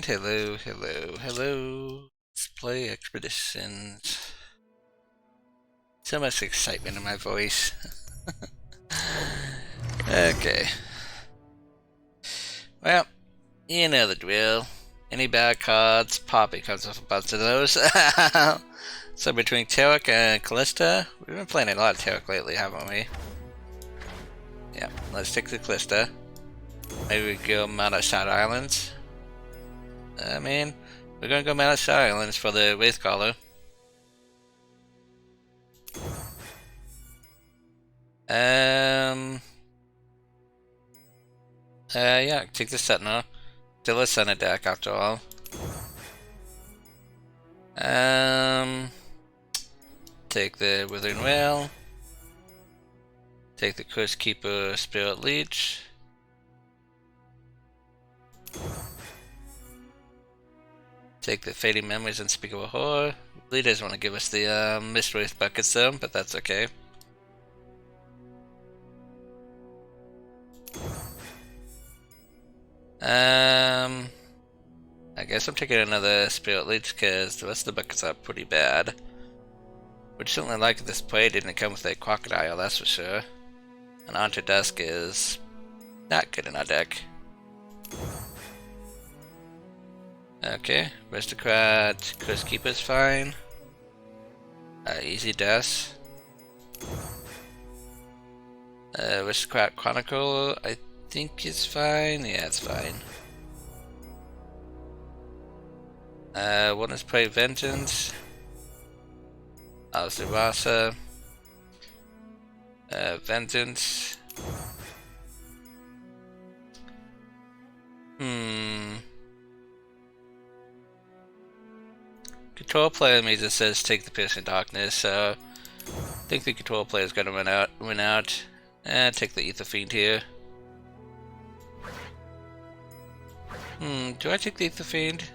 And hello, hello, hello. Let's play Expeditions. So much excitement in my voice. Okay. Well, you know the drill. Any bad cards, pop becomes a bunch of those. So between Tarek and Kalista, we've been playing a lot of Tarek lately, haven't we? Yeah, let's take the Kalista. Maybe we go Mount Side Islands. I mean, we're gonna go Mount Side Islands for the Wraithcaller. Yeah, take the Senna. Still a Senna deck after all. Take the Withering Whale. Take the Curse Keeper Spirit Leech. Take the Fading Memories Unspeakable Horror. Really doesn't want to give us the Mist Wraith buckets though, but that's okay. I guess I'm taking another Spirit Leech because the rest of the buckets are pretty bad. Would certainly like if this play didn't come with a Crocodile, that's for sure. And Onto Dusk is not good in our deck. Okay, Aristocrat, Curse Keeper's fine. Easy Death. Aristocrat Chronicle, I think is fine. Yeah, it's fine. One is play Vengeance. Zerasa. Vengeance. Control player means it says take the Piercing Darkness, so I think the control player is gonna win out. And take the Ether Fiend here. Do I take the Ether Fiend?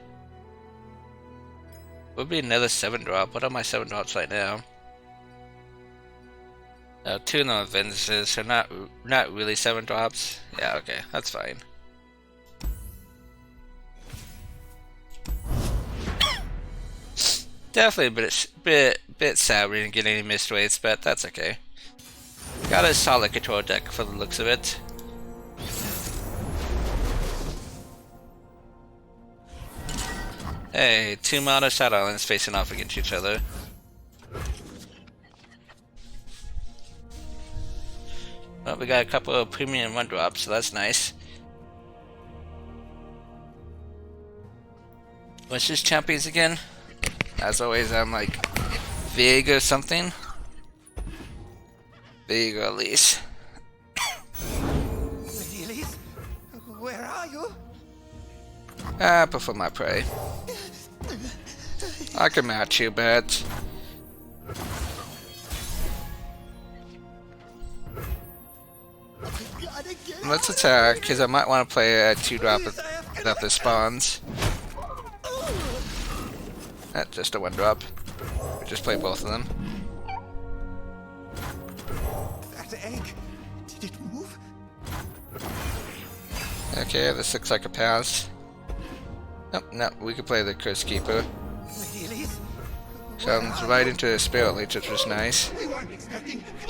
Would be another 7-drop. What are my 7-drops right now? 2 of them are Vengeances, so not really 7-drops. Yeah, okay, that's fine. Definitely a bit sad we didn't get any Mist Wraiths, but that's okay. Got a solid control deck for the looks of it. Hey, 2 Mount Side Islands facing off against each other. Well, we got a couple of premium 1-drops, so that's nice. What's this champions again? As always, I'm like Viego or something. Viego at least. Lady Elise, where are you? I prefer my prey. I can match you, but let's attack, because I might want to play a 2-drop that this spawns. Just a 1-drop. We just play both of them. That egg, did it move? Okay, this looks like a pass. Nope, no, we could play the Curse Keeper. Lady Elise, Comes right into a Spirit Leech, which was nice.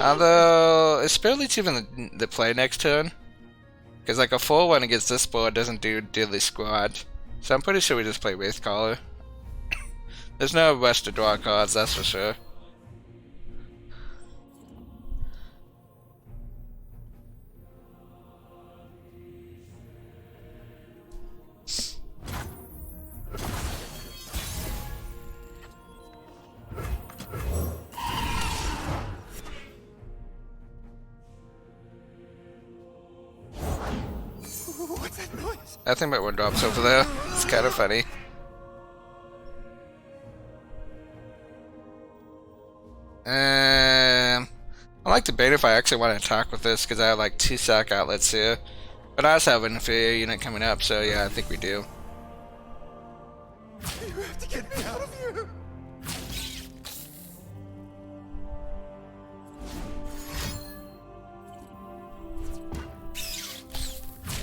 Although, is Spirit Leech even the play next turn? Because like a 4-1 against this board doesn't do diddly squad. So I'm pretty sure we just play Wraithcaller. There's no rush to draw cards, that's for sure. what's that noise? I think my 1-drop's over there. It's kind of funny. I like debate if I actually want to attack with this because I have like 2 sack outlets here. But I also have an inferior unit coming up, so yeah, I think we do. You have to get me out of here.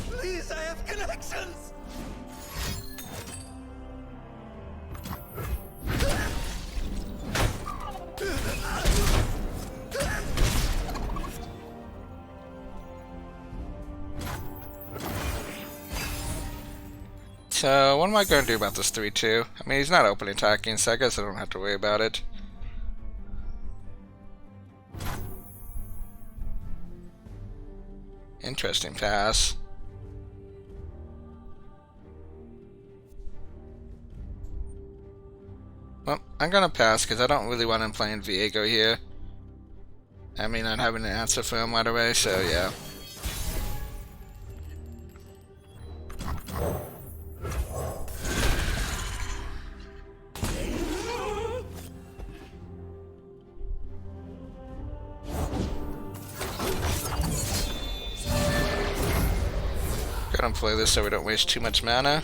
Please, I have connections. So, what am I going to do about this 3-2? I mean, he's not open attacking, so I guess I don't have to worry about it. Interesting pass. Well, I'm gonna pass because I don't really want him playing Viego here. I mean, not having an answer for him right away, so yeah. Gotta play this so we don't waste too much mana.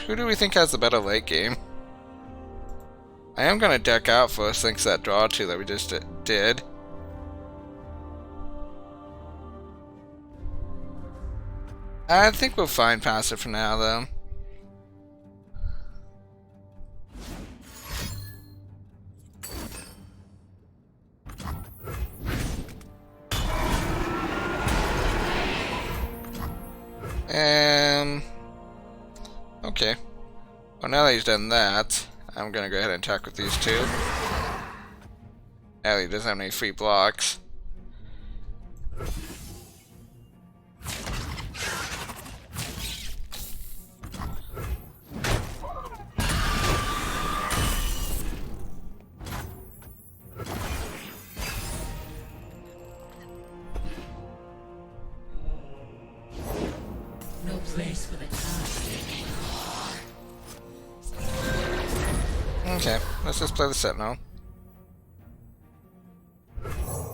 Who do we think has the better late game? I am gonna deck out first thanks to that draw 2 that we just did. I think we'll find passive for now though. Okay. Well, now that he's done that, I'm gonna go ahead and attack with these two. Now he doesn't have any free blocks. No place for the task. Okay, let's just play the Sentinel.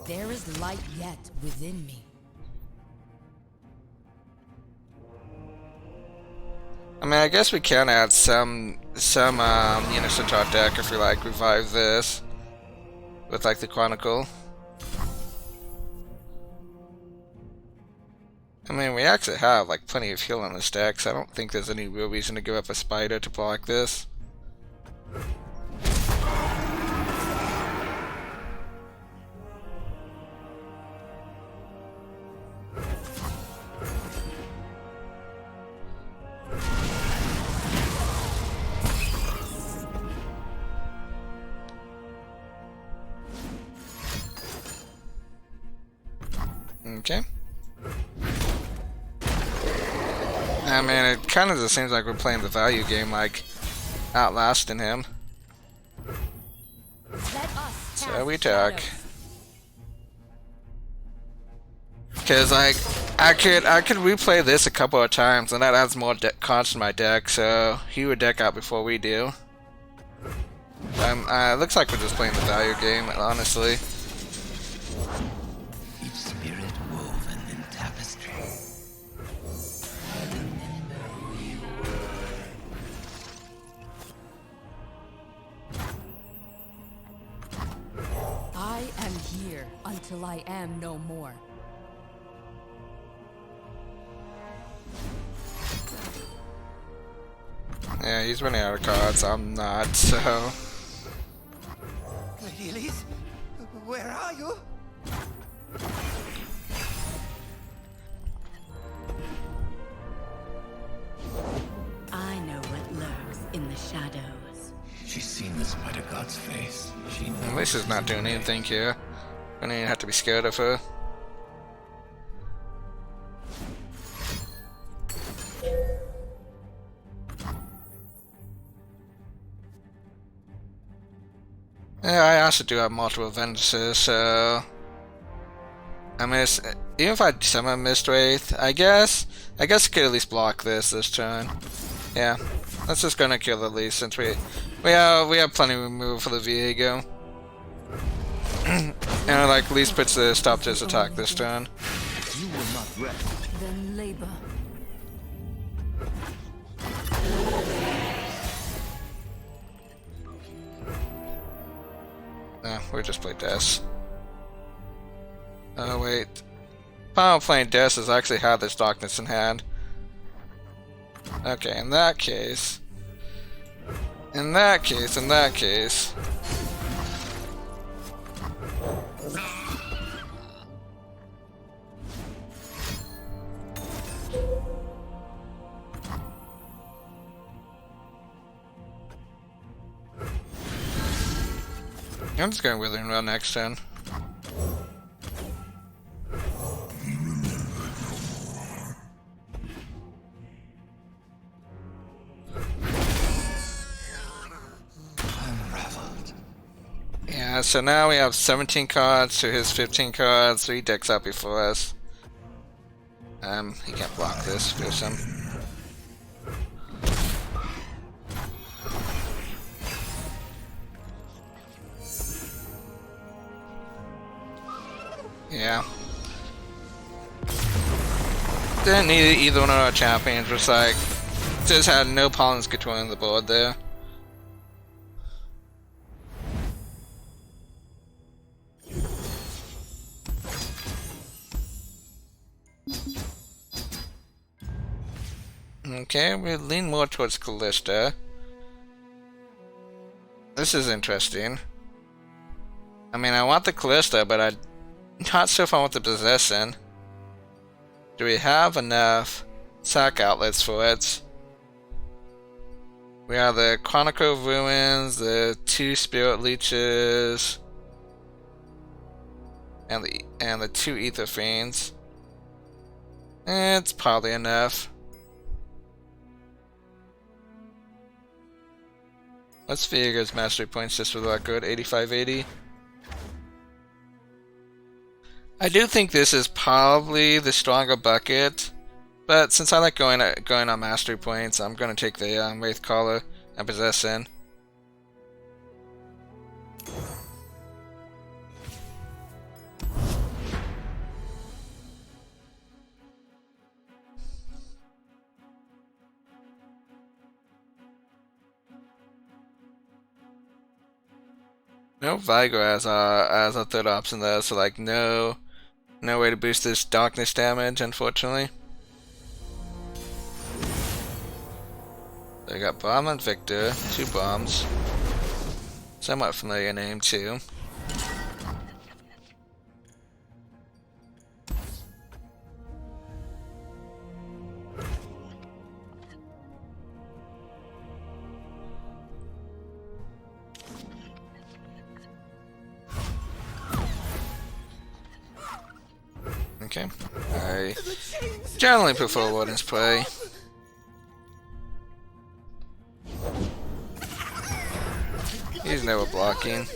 There is light yet within me. I mean, I guess we can add some units to our deck if we like revive this with like the Chronicle. I mean, we actually have like plenty of heal on this deck, so I don't think there's any real reason to give up a spider to block this. Okay. I mean, it kind of just seems like we're playing the value game, like outlasting him. So we attack. Because like I could replay this a couple of times, and that adds more cards to my deck. So he would deck out before we do. It looks like we're just playing the value game, honestly. I am here until I am no more. Yeah, he's running out of cards. I'm not, so. Lady Elise, where are you? I know what lurks in the shadows. She's seen the Spider God's face. She knows. At least he's not doing anything here. I don't even have to be scared of her. Yeah, I also do have multiple Ventuses, so I mean, even if I summon Mist Wraith, I guess I could at least block this turn. Yeah, let's just gonna kill the Elise since we have plenty of removal for the Viego. And like at least puts the stop to his attack this turn. You will not rest. Then labor. No, we just play Death. Oh wait. Final playing Death is actually have this Darkness in hand. Okay, in that case. I'm just going Withering Well next turn. Yeah, so now we have 17 cards to his 15 cards, 3 decks out before us. He can't block this, fearsome. Yeah. Didn't need either one of our champions, just like, just had no opponents controlling the board there. Okay, we lean more towards Kalista. This is interesting. I mean, I want the Kalista, but I'm not sure if I want the Possession. Do we have enough sack outlets for it? We have the Chronicle of Ruins, the 2 Spirit Leeches, and the 2 Ether Fiends. It's probably enough. What's Viego's mastery points just for the record? 85-80. I do think this is probably the stronger bucket, but since I like going on mastery points, I'm going to take the Wraith Caller and Possession. No Viego as a third option though, so like no way to boost this darkness damage, unfortunately. They got Bomb and Victor, 2 bombs. Somewhat familiar name too. Okay. I generally prefer Warden's Prey. He's never blocking.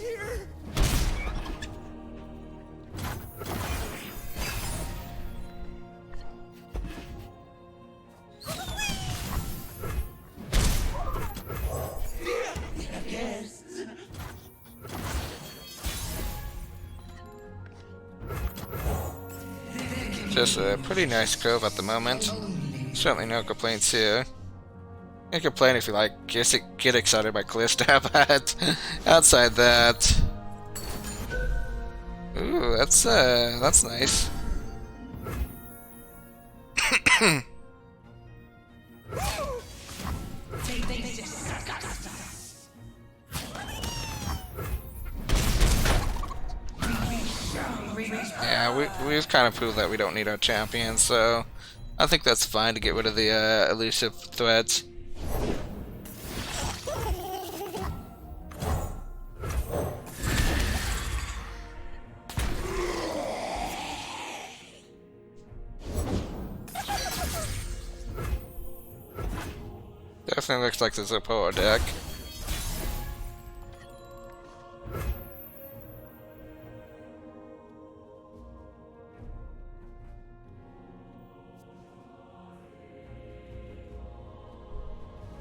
Just a pretty nice cove at the moment. Certainly no complaints here. You can complain if you like, get excited by Kalista, but outside that... Ooh, that's nice. Yeah, we've kind of proved that we don't need our champions, so I think that's fine to get rid of the elusive threads. Definitely looks like there's a power deck.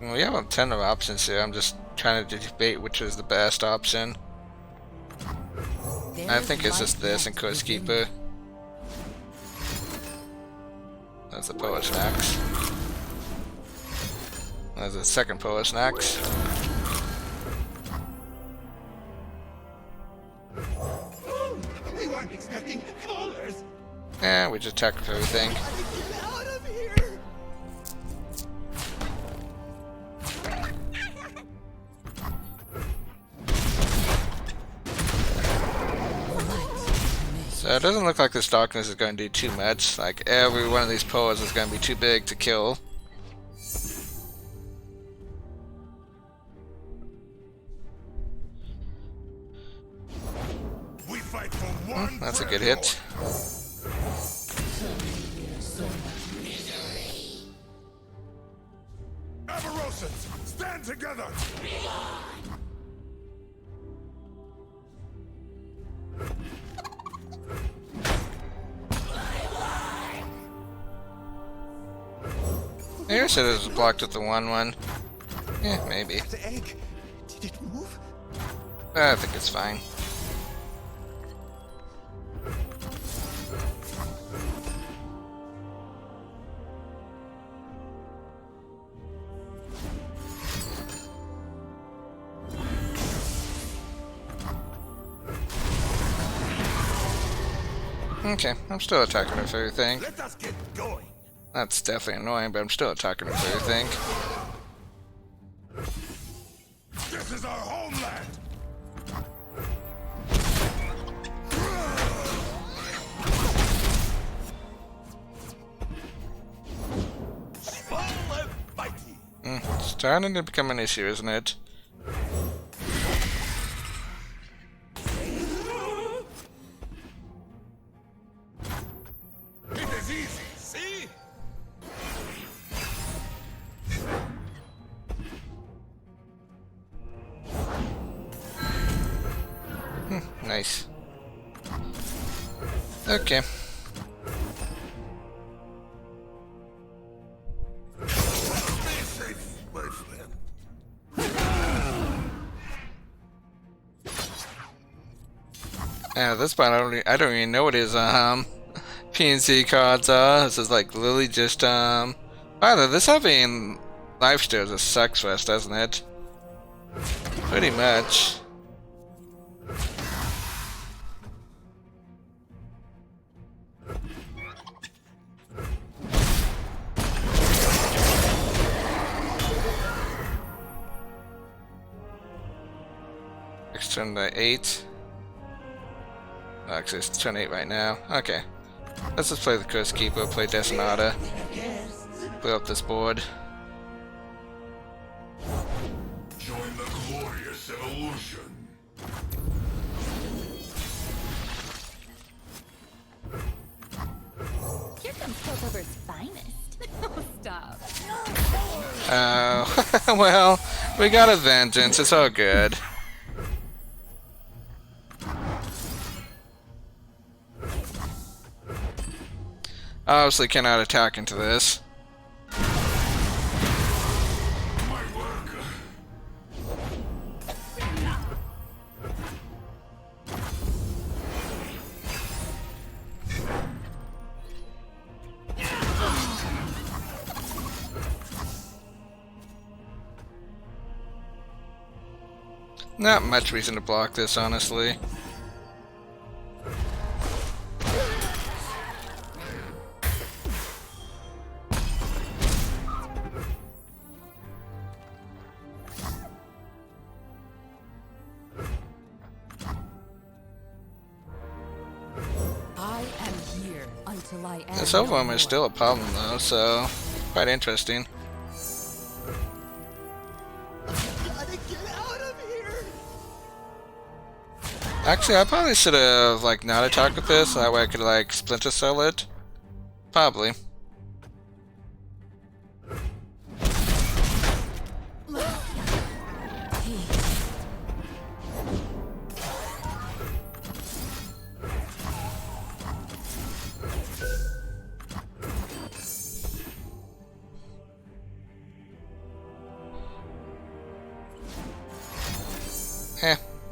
Well, we have a ton of options here. I'm just trying to debate which is the best option. I think it's just this and Curse Keeper. There's the Polish Nax. There's a second Polish Nax. We weren't expecting callers. Yeah, we just attack with everything. Out of here. So it doesn't look like this darkness is going to do too much. Like every one of these pillars is going to be too big to kill. fight for one That's a good hit. Avarosans, stand together! Maybe I should have just blocked with the 1/1. Yeah, maybe. The egg, did it move? I think it's fine. Okay, I'm still attacking with everything. Let us get going. That's definitely annoying, but I'm still attacking with everything. This is our homeland. Small and mighty. It's starting to become an issue, isn't it? It is easy, see? Nice. Okay. Be safe, my friend. At this point, I don't even know what his PNC cards are. This is like literally just By the way, this having live stream is a sex fest, doesn't it? Pretty much. Next turn to 8. Oh, actually, it's turn 8 right now. Okay. Let's just play the Curse Keeper, play Detonata. Play up this board. Join the glorious evolution. Here comes Piltover's finest. Oh, stop. Oh, well, we got a Vengeance. It's all good. Obviously cannot attack into this. My work. Not much reason to block this, honestly. I am here until I am. The Silverworm is still a problem though, so quite interesting. Gotta get out of here! Actually, I probably should have like not attacked with this, so that way I could like Splinter Cell it. Probably.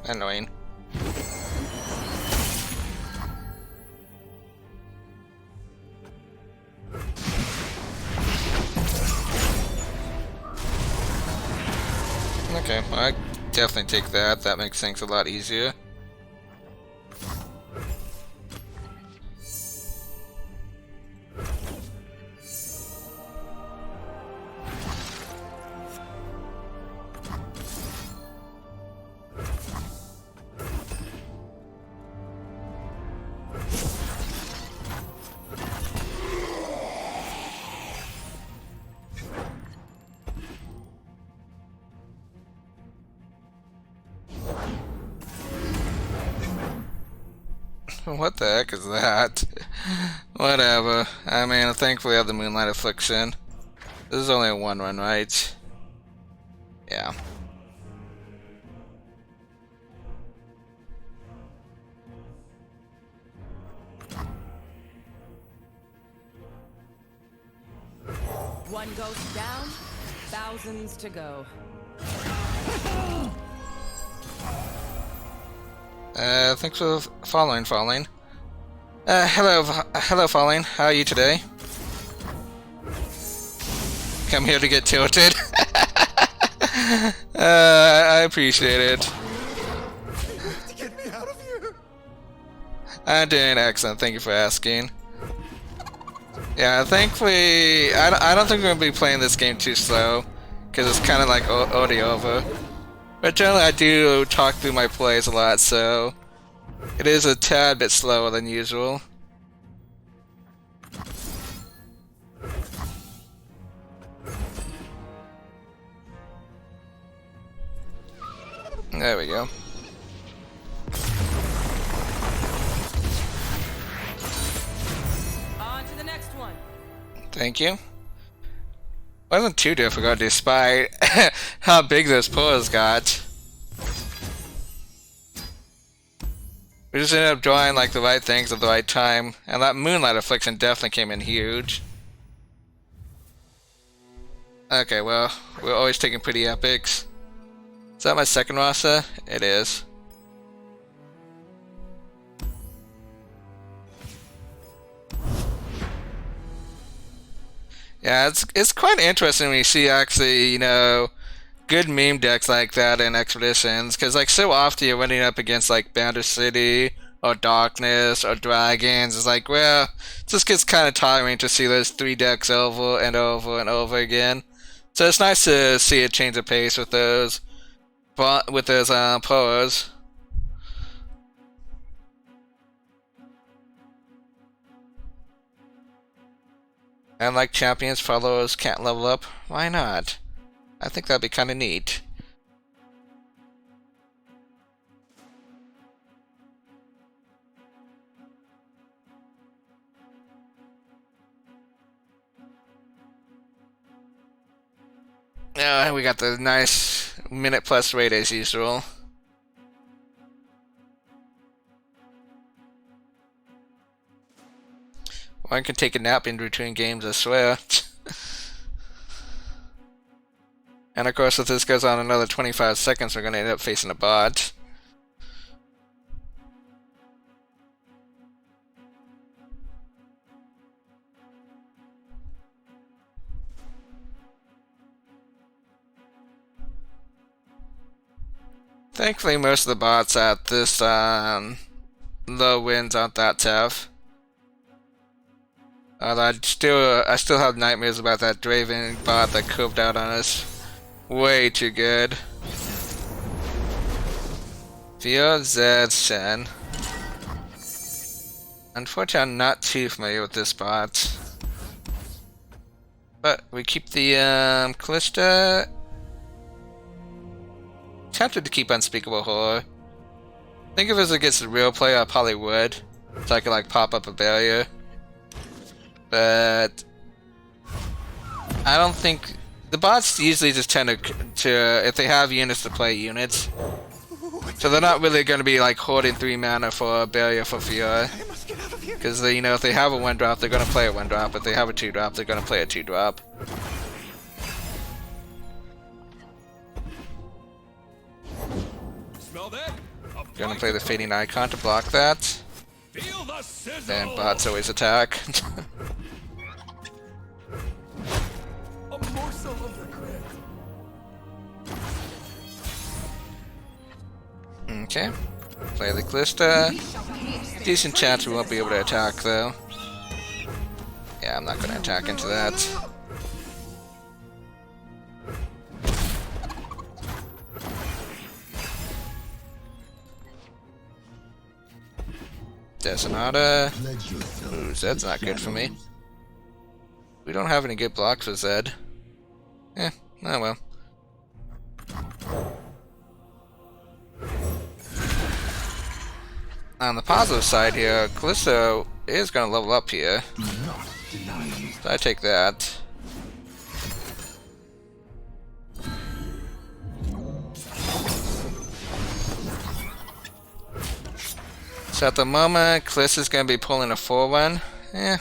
Annoying. Okay, well, I definitely take that. That makes things a lot easier. What the heck is that? Whatever. I mean, thankfully I have the Moonlight Affliction. This is only a 1-run, right? Yeah. One ghost down, thousands to go. Thanks for following, hello, Falling. How are you today? Come here to get tilted. I appreciate it. Get me out of here! I'm doing excellent. Thank you for asking. Yeah, thankfully, I don't think we're gonna be playing this game too slow, because it's kind of like already over. But generally, I do talk through my plays a lot, so it is a tad bit slower than usual. There we go. On to the next one. Thank you. Wasn't too difficult despite how big those pillars got. We just ended up drawing like the right things at the right time, and that Moonlight Affliction definitely came in huge. Okay, well, we're always taking pretty epics. Is that my second roster? It is. Yeah, it's quite interesting when you see actually, you know, good meme decks like that in expeditions, because like so often you're running up against like Boundary City or Darkness or Dragons. It's like, well, it just gets kind of tiring to see those 3 decks over and over and over again. So it's nice to see a change of pace with those pros. And like champions, followers can't level up. Why not? I think that'd be kind of neat. We got the nice minute plus rate as usual. One can take a nap in between games, I swear. And of course, if this goes on another 25 seconds, we're going to end up facing a bot. Thankfully, most of the bots at this low wins aren't that tough. I still have nightmares about that Draven bot that curved out on us. Way too good. Viego, Zed, Senna. Unfortunately, I'm not too familiar with this bot. But we keep the Kalista. Tempted to keep Unspeakable Horror. I think if it was against a real player, I probably would. So I could like pop up a barrier. But I don't think the bots usually just tend to if they have units to play units. So they're not really going to be like hoarding 3 mana for a barrier for Viego. Because you know, if they have a 1-drop, they're going to play a 1-drop. If they have a 2-drop, they're going to play a 2-drop. Smell that? Gonna play the Fading Icon to block that. Feel the sizzle! And bots always attack. A morsel of regret. Okay. Play the Kalista. Decent chance we won't be able to attack though. Yeah, I'm not gonna attack into that. Desonata. Ooh, Zed's not good for me. We don't have any good blocks for Zed. Eh, oh well. On the positive side here, Kalista is going to level up here. So I take that. So at the moment, Kalista's going to be pulling a 4-1. Eh,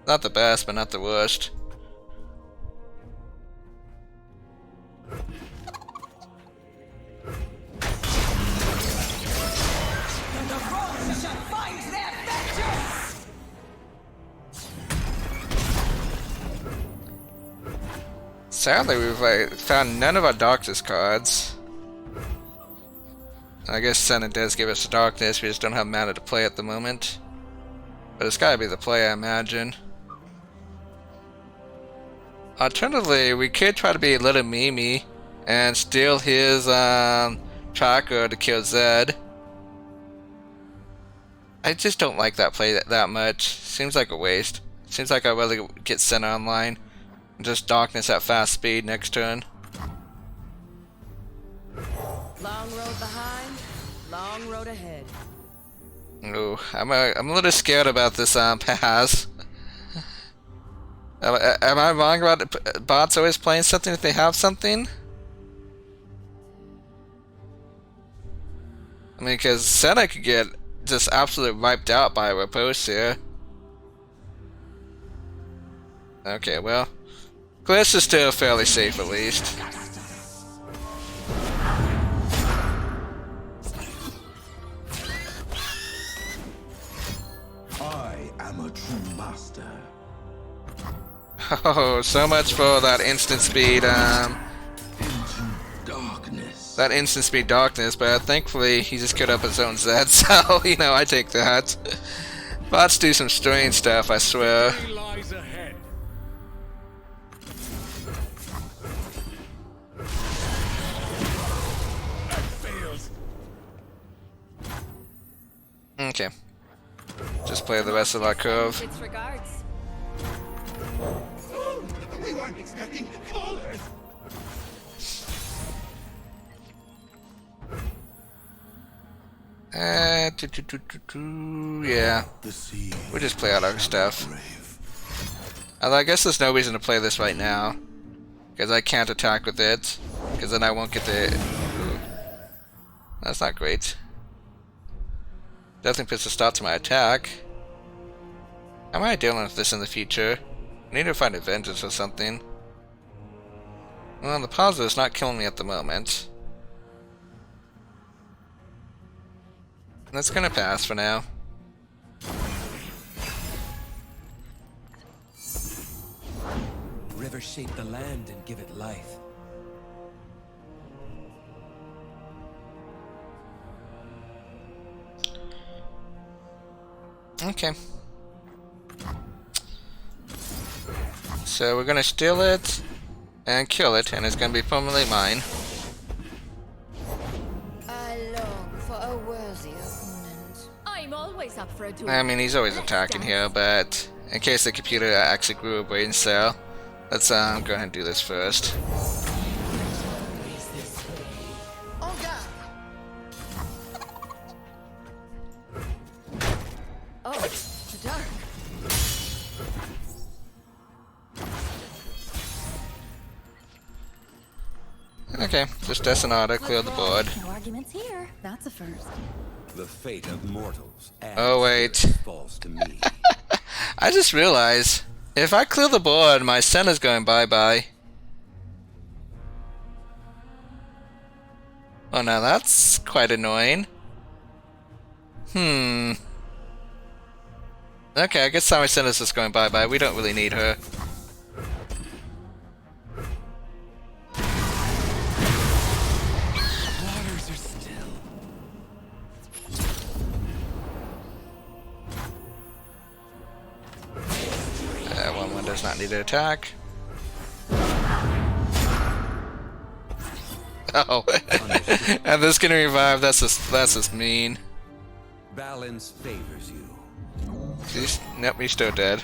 not the best, but not the worst. Sadly, we've found none of our Darkness cards. I guess Senna does give us the Darkness, we just don't have mana to play at the moment. But it's gotta be the play, I imagine. Alternatively, we could try to be a little Mimi and steal his tracker to kill Zed. I just don't like that play that much. Seems like a waste. Seems like I'd rather get Senna online. Just Darkness at fast speed next turn. Long road behind, long road ahead. Ooh, I'm a little scared about this pass. Am I wrong about bots always playing something if they have something? I mean, because Senna could get just absolutely wiped out by a riposte here. Okay, well, Kalista is still fairly safe at least. I am a true master. Oh, so much for that instant speed, Into darkness. that instant speed Darkness, but thankfully he just killed up his own Zed, so, you know, I take that. Bots do some strange stuff, I swear. He lies ahead. That fails. Okay. Just play the rest of our curve. It's regards. We weren't expecting callers. Yeah. The sea. We'll just play out our stuff. Brave. Although I guess there's no reason to play this right now. Because I can't attack with it. Because then I won't get the... Ooh. That's not great. Definitely puts a stop to my attack. How am I dealing with this in the future? I need to find a vengeance or something. Well, the positive is not killing me at the moment. That's gonna pass for now. Rivers shape the land and give it life. Okay. So we're gonna steal it and kill it, and it's gonna be permanently mine. I long for a worthy opponent. I'm always up for a duel. I mean, he's always attacking here, but in case the computer actually grew a brain cell, let's go ahead and do this first. En garde! Oh, the dark. Okay, just Destinata, clear the board. No arguments here. That's a first. The fate of mortals Oh, wait. falls to me. I just realized, if I clear the board, my Senna's going bye-bye. Oh, now that's quite annoying. Okay, I guess my Senna's just going bye-bye. We don't really need her. Waters are still. That one does not need to attack. Oh, and this can revive. That's just mean. Balance favors you. Nope, he's still dead.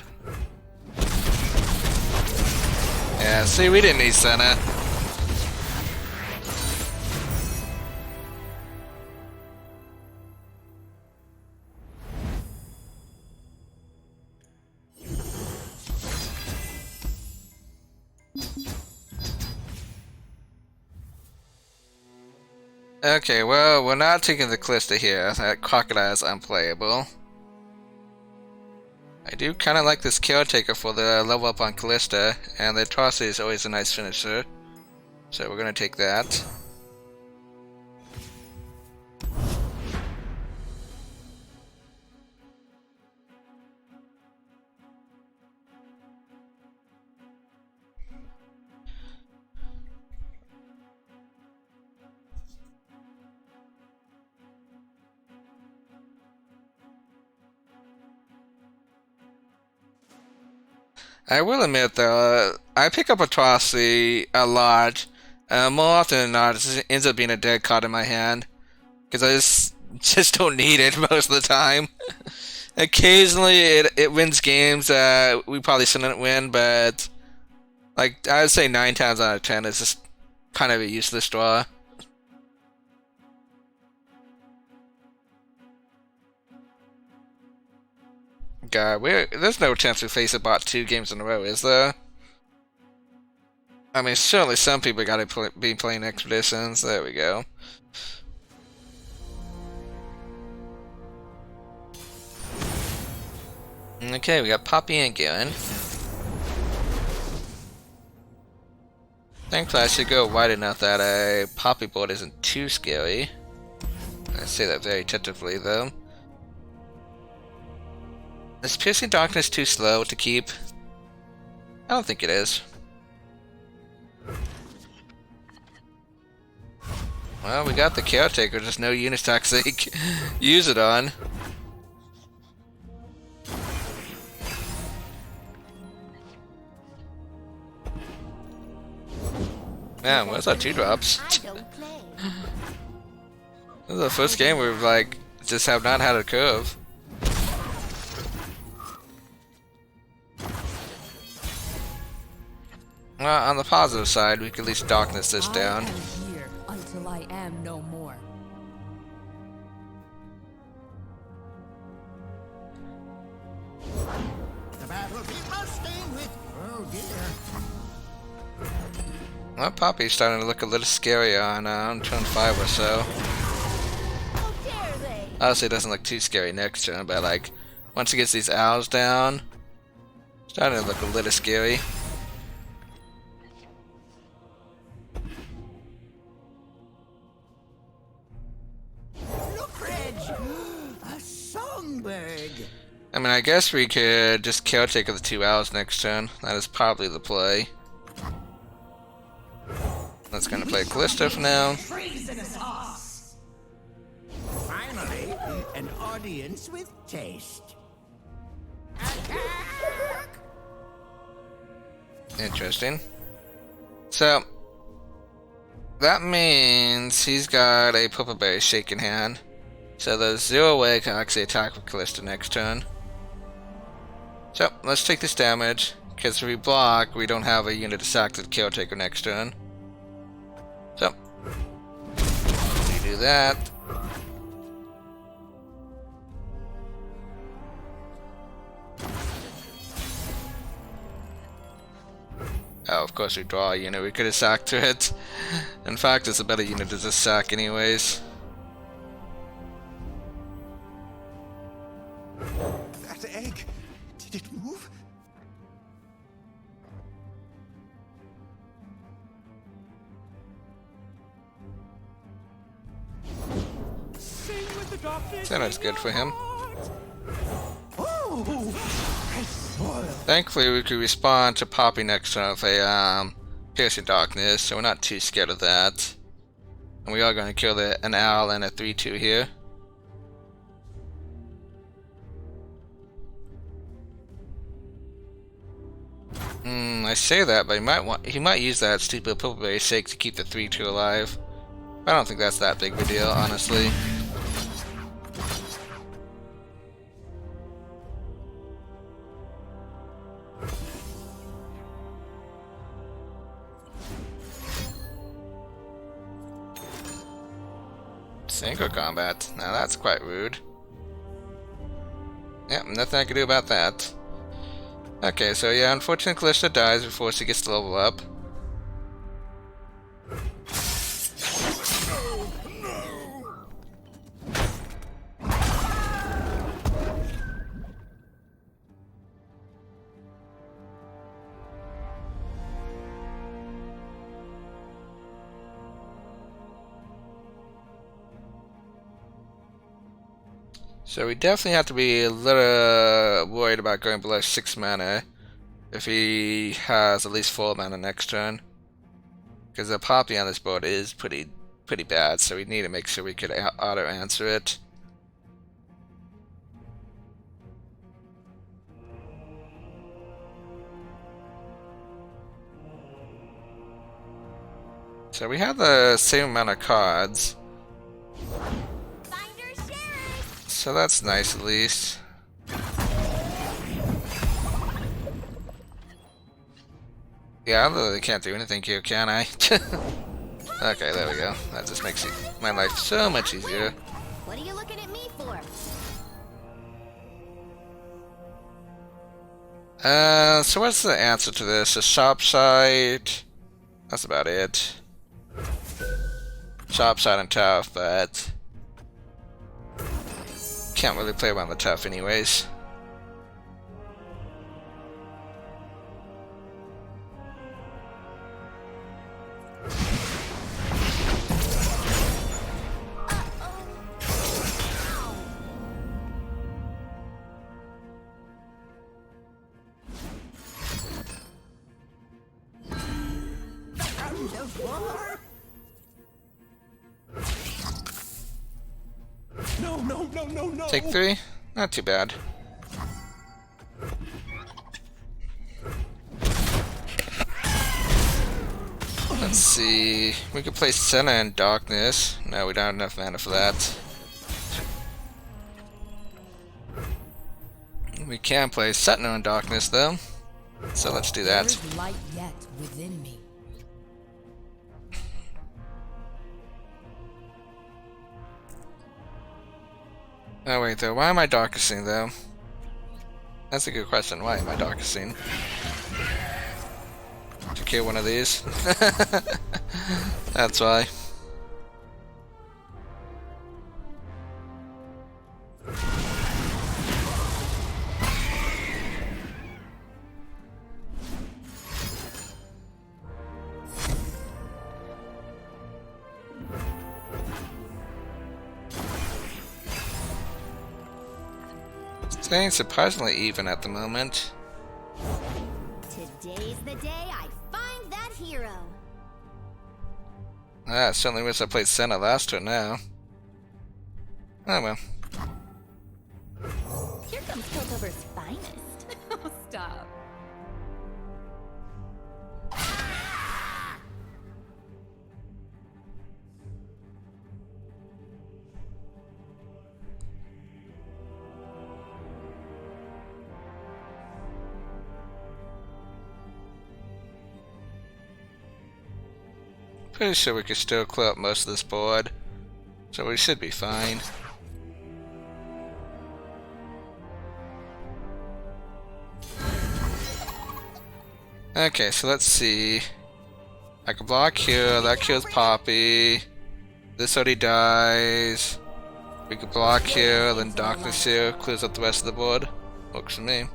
Yeah, see, we didn't need Senna. Okay, well, we're not taking the Kalista here. That crocodile is unplayable. I do kind of like this caretaker for the level up on Kalista, and the atrocity is always a nice finisher. So we're gonna take that. I will admit though, I pick up Atrocity a lot. More often than not, it ends up being a dead card in my hand. Because I just don't need it most of the time. Occasionally it wins games that we probably shouldn't win, but like I would say 9 times out of 10 it's just kind of a useless draw. God, there's no chance we face a bot 2 games in a row, is there? I mean, certainly some people gotta be playing Expeditions. There we go. Okay, we got Poppy and Garen. Thankfully, I should go wide enough that a Poppy board isn't too scary. I say that very tentatively, though. Is Piercing Darkness too slow to keep? I don't think it is. Well, we got the Caretaker, just no unistacks they can use it on. Man, where's our 2-drops? This is the first game where we've like just have not had a curve. Well, on the positive side, we can at least darkness this down. I am here until I am no more. The battle be bursting with. Oh dear. Well, Poppy's starting to look a little scary on turn 5 or so. How dare they? Obviously, it doesn't look too scary next turn, but like once it gets these owls down, it's starting to look a little scary. Look, Reg! A songbird! I mean, I guess we could just caretaker the 2 owls next turn. That is probably the play. That's gonna play Kalista for now. Finally, an audience with taste. Interesting. So that means he's got a Purple Berry Shake in hand. So there's 0 way I can actually attack with Kalista next turn. So let's take this damage, because if we block, we don't have a unit to sack the Caretaker next turn. So we do that. Oh, of course we draw a unit. We could have sacked it. In fact, it's a better unit to just sack anyways. That egg, did it move? Senna's good for him. Oh, I soil. Thankfully, we could respond to Poppy next turn with a Piercing Darkness, so we're not too scared of that. And we are going to kill an owl and a 3/2 here. I say that, but he might use that stupid Purple Berry Shake to keep the 3/2 alive. I don't think that's that big of a deal, honestly. Synchro combat. Now that's quite rude. Yep, nothing I can do about that. Okay, so yeah, unfortunately Kalista dies before she gets to level up. So we definitely have to be a little worried about going below 6 mana if he has at least 4 mana next turn. Because the poppy on this board is pretty bad, so we need to make sure we could auto-answer it. So we have the same amount of cards. So that's nice at least. Yeah, I literally can't do anything here, can I? Okay, there we go. That just makes my life so much easier. What are you looking at me for? So what's the answer to this? A shop side? That's about it. Shop side and tough, but can't really play around the tough anyways. No. Take 3? Not too bad. Let's see. We could play Senna in Darkness. No, we don't have enough mana for that. We can play Sentinel in Darkness though. So let's do that. There's light yet within me. Oh wait though, why am I Darknessing though? That's a good question. Why am I Darknessing? To kill one of these? That's why. Staying surprisingly even at the moment. Today's the day I find that hero. Ah, certainly wish I played Senna last turn now. Oh well. Here comes Piltover's finest. Oh, stop. Pretty sure we could still clear up most of this board, so we should be fine. Okay, so let's see. I can block here, that kills Poppy. This already dies. We could block here, then Darkness here, clears up the rest of the board. Works for me.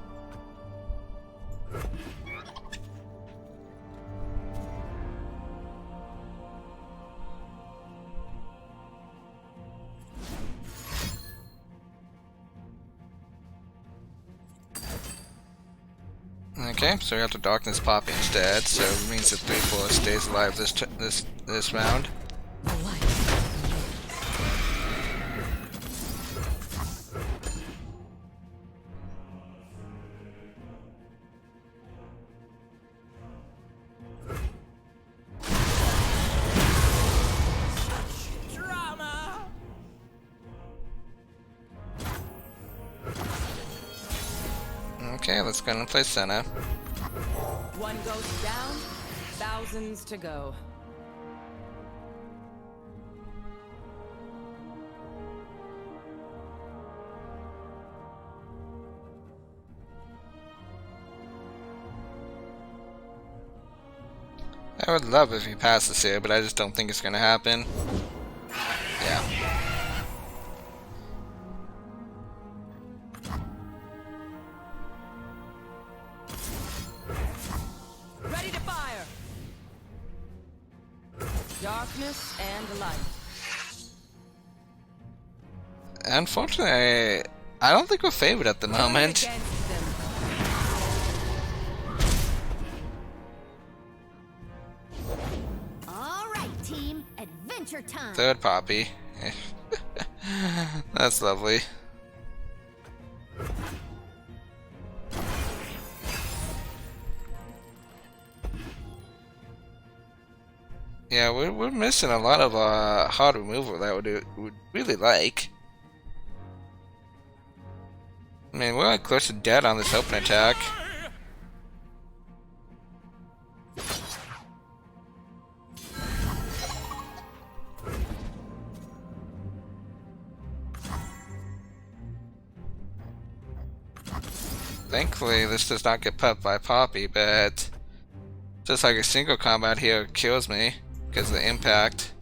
Okay, so we have to Darkness Poppy instead, so it means that 3/4 stays alive this round. Okay, let's go and play Senna. One goes down, thousands to go. I would love if he passes here, but I just don't think it's gonna happen. Yeah. Ready to fire! Darkness and light. unfortunately, I don't think we're favored at the moment. Against them. All right, team. Adventure time. Third Poppy. That's lovely. Yeah, we're missing a lot of hard removal that would really like. I mean, we're like close to dead on this open attack. Thankfully, this does not get popped by Poppy, but just like a single combat here kills me because of the impact.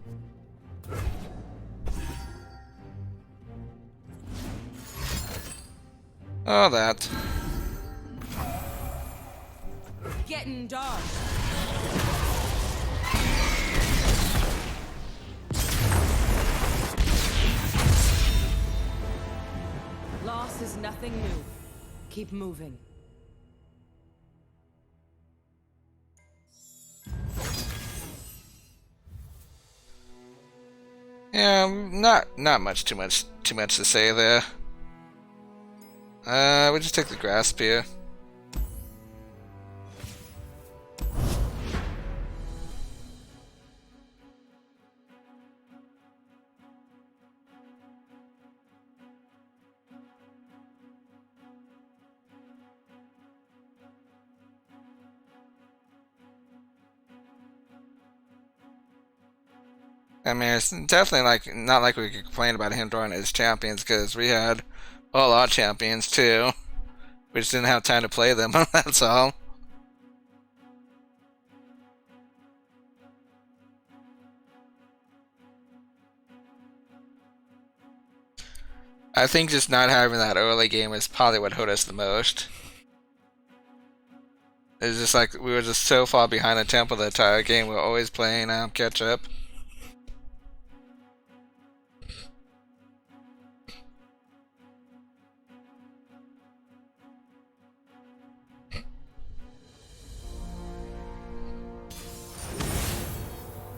Oh, that. Getting dark. Loss is nothing new. Keep moving. Yeah, not much too much to say there. We just take the grasp here. I mean, it's definitely like not like we could complain about him throwing his champions because we had all our champions too. We just didn't have time to play them. That's all. I think just not having that early game is probably what hurt us the most. It's just like we were just so far behind the tempo the entire game. We were always playing catch up.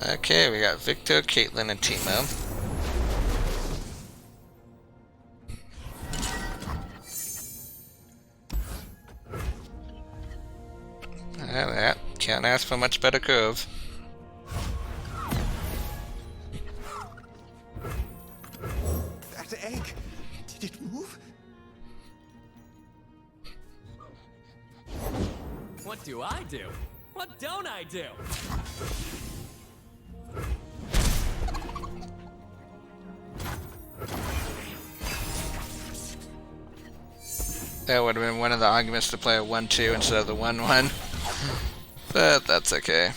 Okay, we got Victor, Caitlyn, and Timo. That can't ask for much better curve. That egg, did it move? What do I do? What don't I do? That would have been one of the arguments to play a 1-2 instead of the 1-1. But that's okay.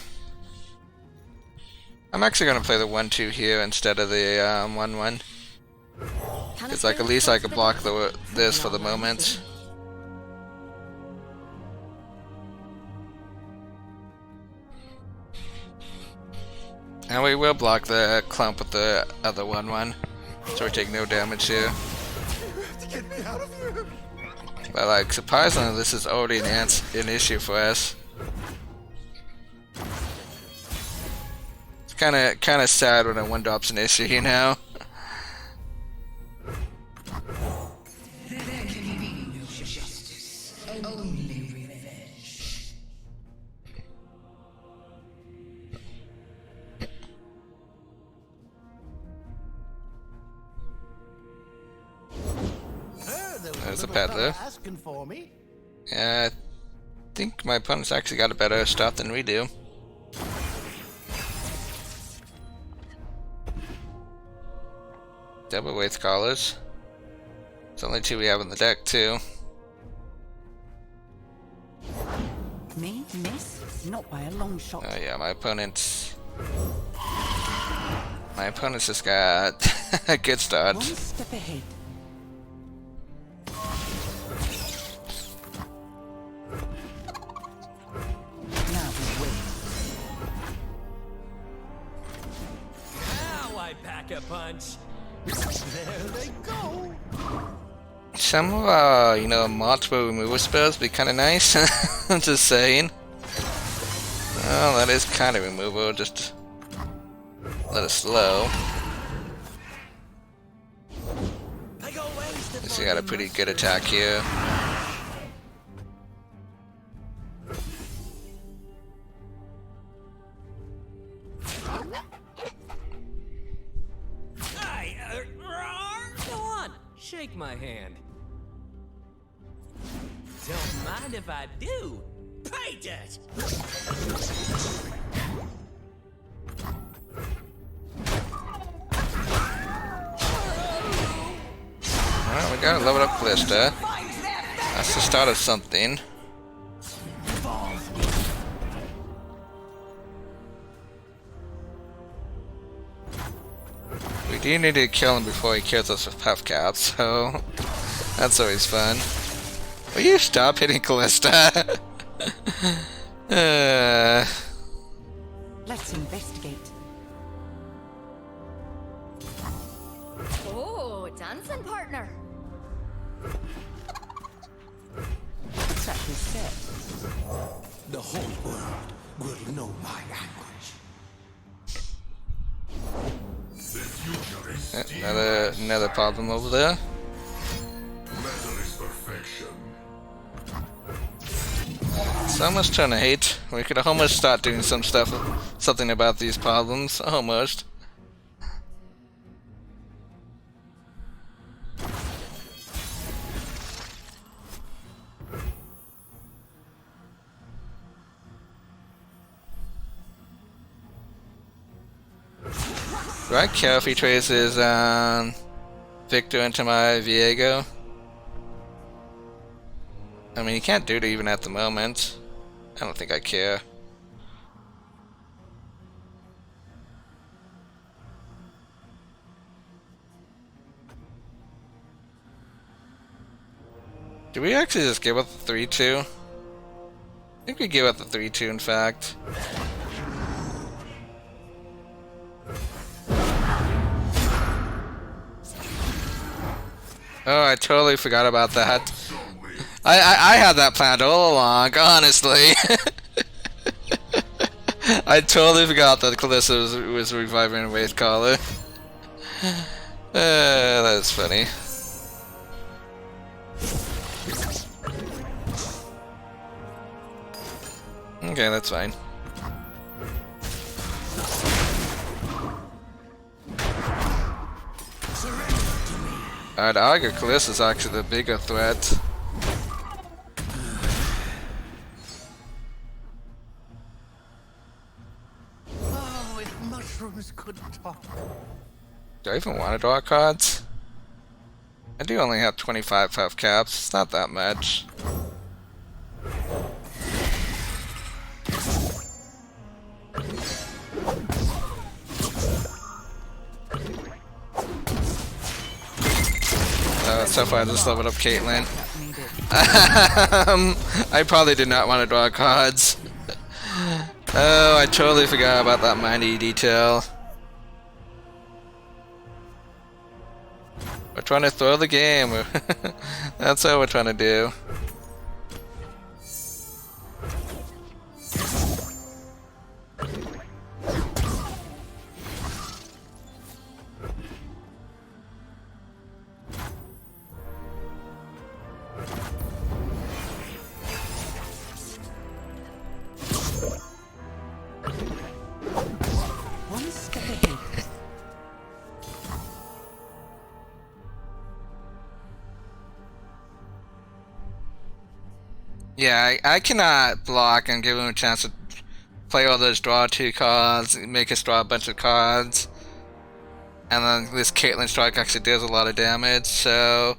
I'm actually going to play the 1-2 here instead of the 1-1. It's like at least I can block this for the moment. And we will block the clump with the other 1-1. So we take no damage here. You have to get me out of here. But like, surprisingly, this is already an issue for us. It's kind of sad when a 1-drop's an issue, you know. There can be no justice, only revenge. There's a peddler. Asking for me. Yeah, I think my opponent's actually got a better start than we do. Double Waith Collars. It's only 2 we have in the deck too. Me? Miss? Not by a long shot. Oh yeah, my opponent's just got a good start. One step ahead. Now we wait. Now I pack a punch. There they go. Some of multiple removal spells be kind of nice. I'm just saying. Well, that is kind of removal. Just let it slow. Guess you got a pretty good attack here. Go on, shake my hand. Don't mind if I do. Pay it. Alright, we gotta level up Kalista. That's the start of something. We do need to kill him before he kills us with puff caps, so that's always fun. Will you stop hitting Kalista? Let's investigate. Oh, dancing partner. Trap is set. The whole world will know my anguish. Another problem over there. So much trying to hate. We could almost start doing something about these problems. Almost. Do I care if he traces Victor into my Viego? I mean, he can't do it even at the moment. I don't think I care. Do we actually just give up the 3-2? I think we give up the 3-2 in fact. Oh, I totally forgot about that. I had that planned all along, honestly. I totally forgot that Kalista was reviving Wraith Caller. That's funny. Okay, that's fine. I'd argue Kalista's actually the bigger threat. Oh, if mushrooms could talk. Do I even want to draw cards? I do only have 25 puff caps. It's not that much. So far I just leveled up Caitlyn. I probably did not want to draw cards. Oh, I totally forgot about that mindy detail. We're trying to throw the game. That's what we're trying to do. One step ahead. Yeah, I cannot block and give him a chance to play all those draw 2 cards, make us draw a bunch of cards. And then this Caitlyn strike actually does a lot of damage, so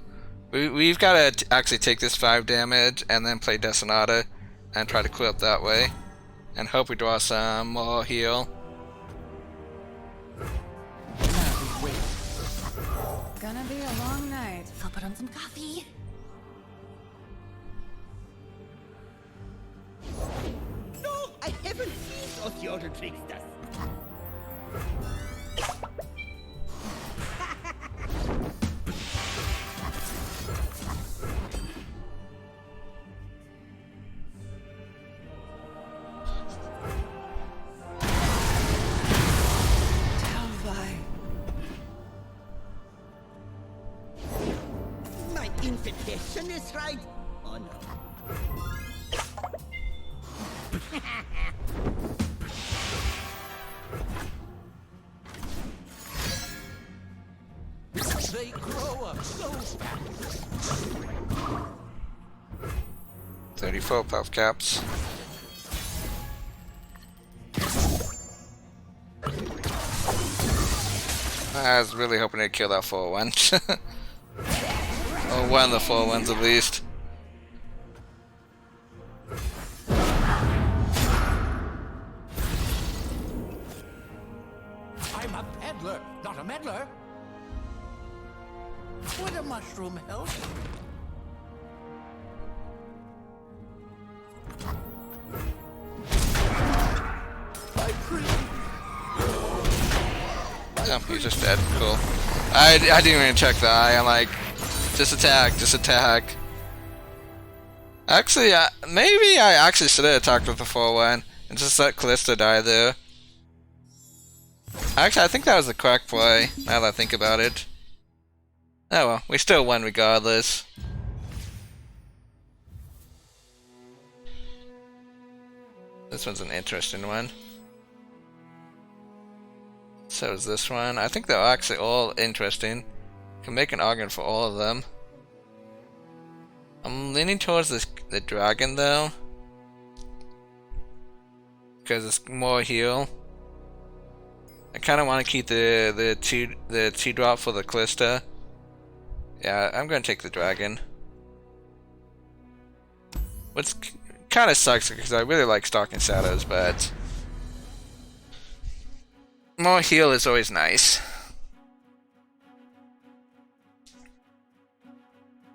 we've got to actually take this 5 damage and then play Desonata and try to clear up that way. And hope we draw some more heal. Gonna be a long night. I'll put on some coffee. No, I haven't seen those other tricksters. invitation is right. Oh no. They grow up so fast. 34 puff caps. I was really hoping to kill that 4-1. Or one of the 4-1s at least. I'm a peddler, not a meddler. Would a mushroom help? Oh, he's just dead. Cool. I didn't even check the eye. I'm like, just attack, just attack. Actually, maybe I actually should have attacked with the 4-1 and just let Kalista die there. Actually, I think that was the correct play, now that I think about it. Oh well, we still won regardless. This one's an interesting one. So is this one. I think they're actually all interesting. Can make an argument for all of them. I'm leaning towards the dragon though, because it's more heal. I kind of want to keep the two drop for the Kalista. Yeah, I'm gonna take the dragon. What's kind of sucks because I really like Stalking Shadows, but more heal is always nice.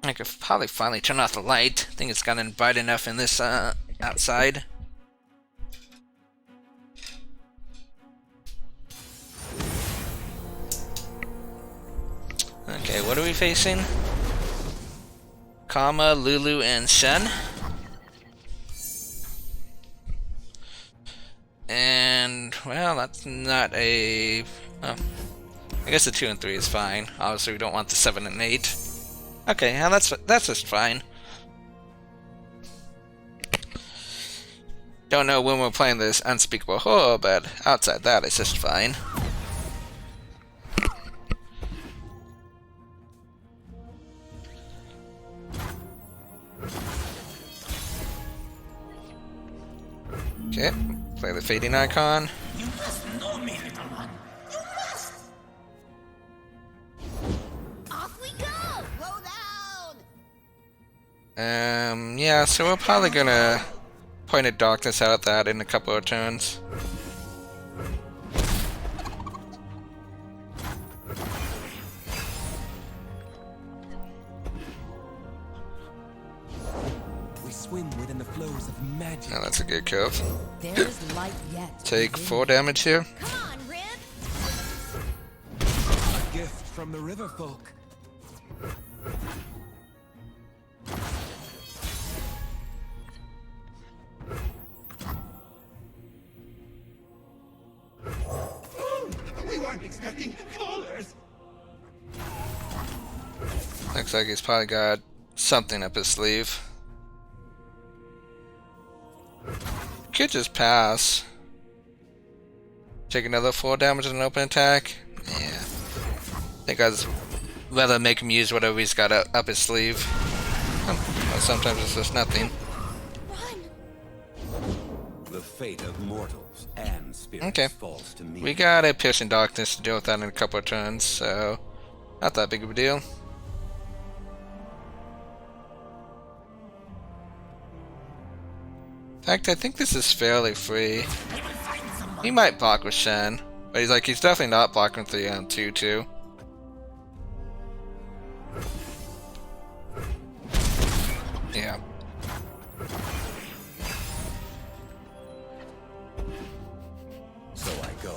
I could probably finally turn off the light. I think it's gotten bright enough in this outside. Okay, what are we facing? Kama, Lulu, and Sen. And, well, that's not a... Oh, I guess the 2 and 3 is fine. Obviously, we don't want the 7 and 8. Okay, well, that's just fine. Don't know when we're playing this Unspeakable Horror, but outside that, it's just fine. Okay, play the fading icon. You must know me, little one. You must. Off we go. Slow down. Yeah, so we're probably gonna point a darkness out that in a couple of turns. We swim within the flows of magic. Now that's a good curve. There's light yet. Take 4 damage here. Come on, Rib. A gift from the river folk. We weren't expecting callers. Looks like he's probably got something up his sleeve. Could just pass. Take another 4 damage in an open attack. Yeah. I think I'd just rather make him use whatever he's got up his sleeve. Well, sometimes it's just nothing. The fate of mortals and spirits Okay. falls to me. We got a Piercing Darkness to deal with that in a couple of turns, so not that big of a deal. In fact, I think this is fairly free. He might block with Shen, but he's definitely not blocking with the 2-2. Yeah. So I go.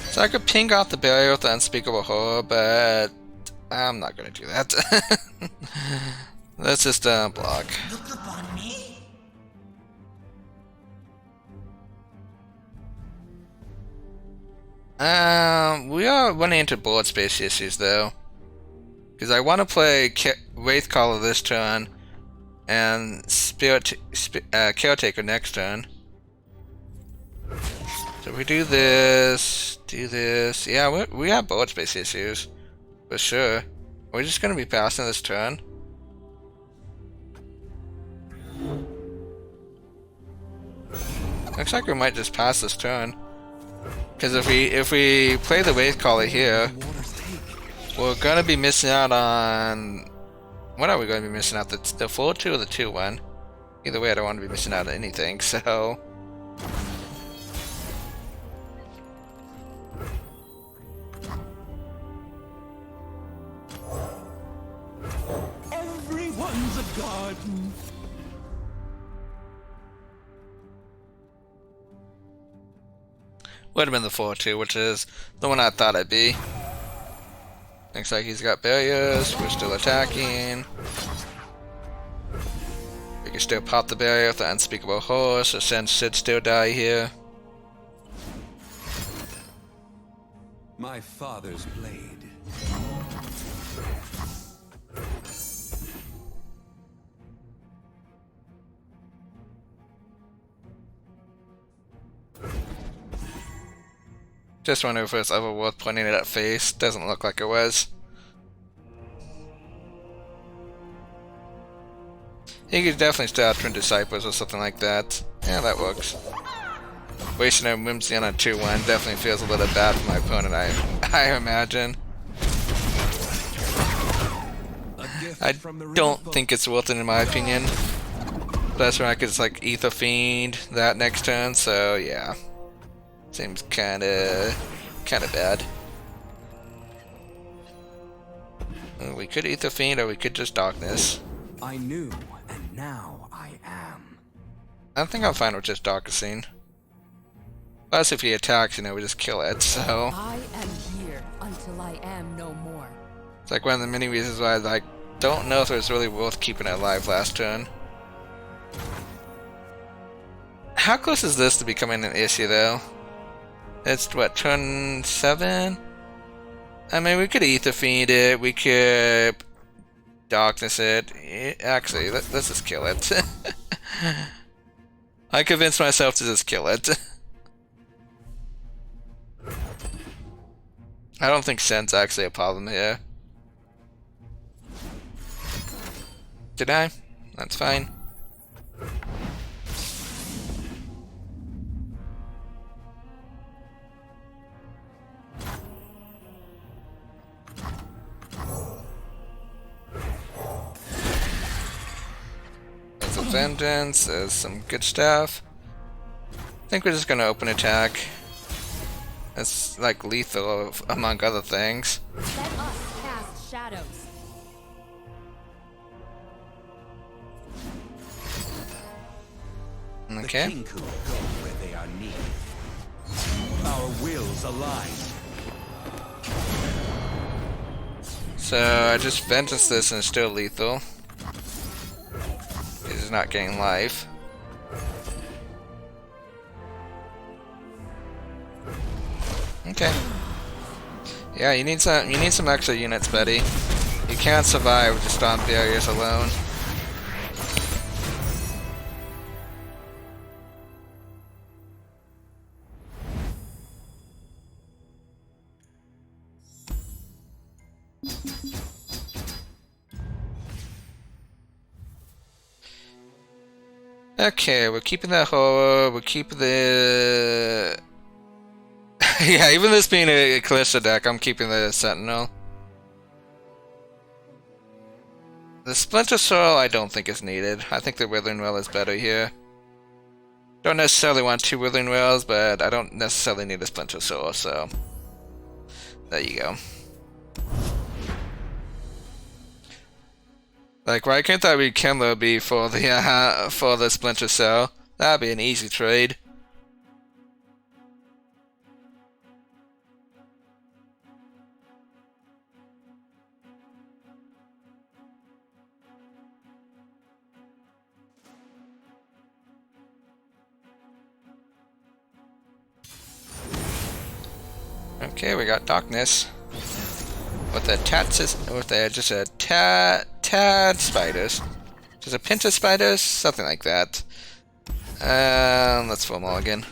So I could ping off the barrier with the Unspeakable Horror, but I'm not gonna do that. Let's just block. Look upon me. We are running into board space issues though. Because I want to play Wraithcaller this turn, and Caretaker next turn. So we do this, Yeah, we have bullet space issues, for sure. We're just going to be passing this turn. Looks like we might just pass this turn. Because if we play the Wraithcaller here, we're gonna be missing out on... What are we going to be missing out? The 4-2 or the 2-1? Either way, I don't want to be missing out on anything, so... Everyone's a garden. Would have been the 4-2, which is the one I thought I'd be. Looks like he's got barriers. We're still attacking. We can still pop the barrier with the unspeakable horse. So Senna should still die here. My father's blade. Just wonder if it's ever worth pointing it at face. Doesn't look like it was. He could definitely start Twin Disciples or something like that. Yeah, that works. Wasting a Whimsy on a 2-1 definitely feels a little bad for my opponent, I imagine. I don't think it's worth it in my opinion. That's when I could just like Ether Fiend that next turn, so yeah. Seems kinda bad. We could Ether Fiend or we could just Darkness. I knew, and now I am. I think I'm fine with just Darknessing. Plus if he attacks, you know, we just kill it, so... I am here until I am no more. It's like one of the many reasons why I like, don't know if it was really worth keeping it alive last turn. How close is this to becoming an issue though? It's what, turn 7? I mean, we could Ether Fiend it, we could Darkness it. Actually, let's just kill it. I convinced myself to just kill it. I don't think Sen's actually a problem here. Did I? That's fine. There's a Vengeance, there's some good stuff. I think we're just gonna open attack. It's like lethal among other things. Let us cast shadows. Okay. The king could go where they are needed. Our wills align. So I just Vengeance this and it's still lethal. He's not getting life. Okay. Yeah, you need some extra units, buddy. You can't survive just on barriers alone. Okay, we're keeping that horror, we're keeping the... yeah, even this being a Kalista deck, I'm keeping the Sentinel. The Splinter Soul I don't think is needed. I think the Withering Well is better here. Don't necessarily want 2 Withering Wells, but I don't necessarily need a Splinter Soul, so... there you go. Like, why can't that be Kindler be for the Splinter Cell? That'd be an easy trade. Okay, we got Darkness. with a just a tad spiders. Just a pinch of spiders, something like that. Let's full mulligan.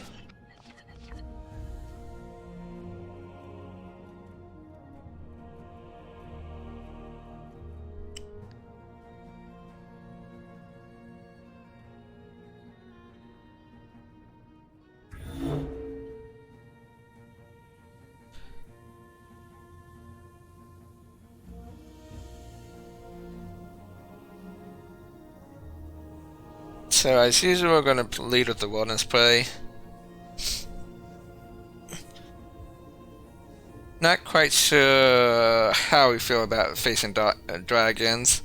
So as usual, we're going to lead with the wilderness prey. Not quite sure how we feel about facing dragons.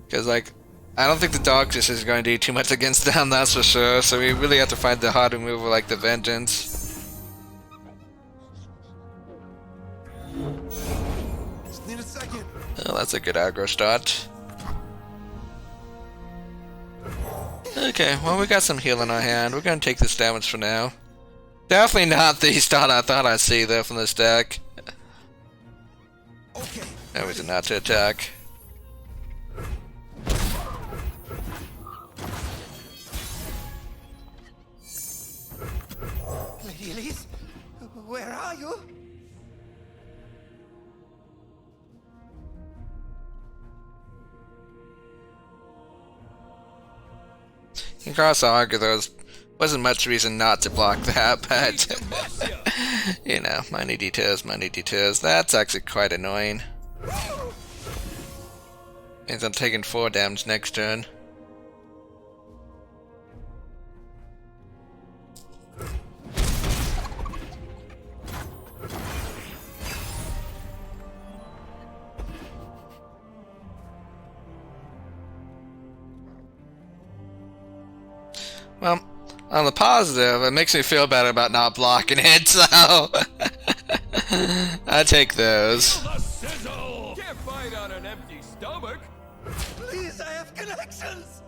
Because, like, I don't think the Darkness is going to do too much against them, that's for sure. So we really have to find the hard removal like the Vengeance. Just need a second. Oh, that's a good aggro start. Okay, well we got some heal in our hand. We're gonna take this damage for now. Definitely not the start I thought I'd see though from this deck. Okay. No reason not to attack. Lady Elise, where are you? You can cross argue there wasn't much reason not to block that, but you know, money details, money details. That's actually quite annoying. Means I'm taking 4 damage next turn. Well, on the positive, it makes me feel better about not blocking it, so I take those. Can't fight on an empty stomach. Please, I have connections.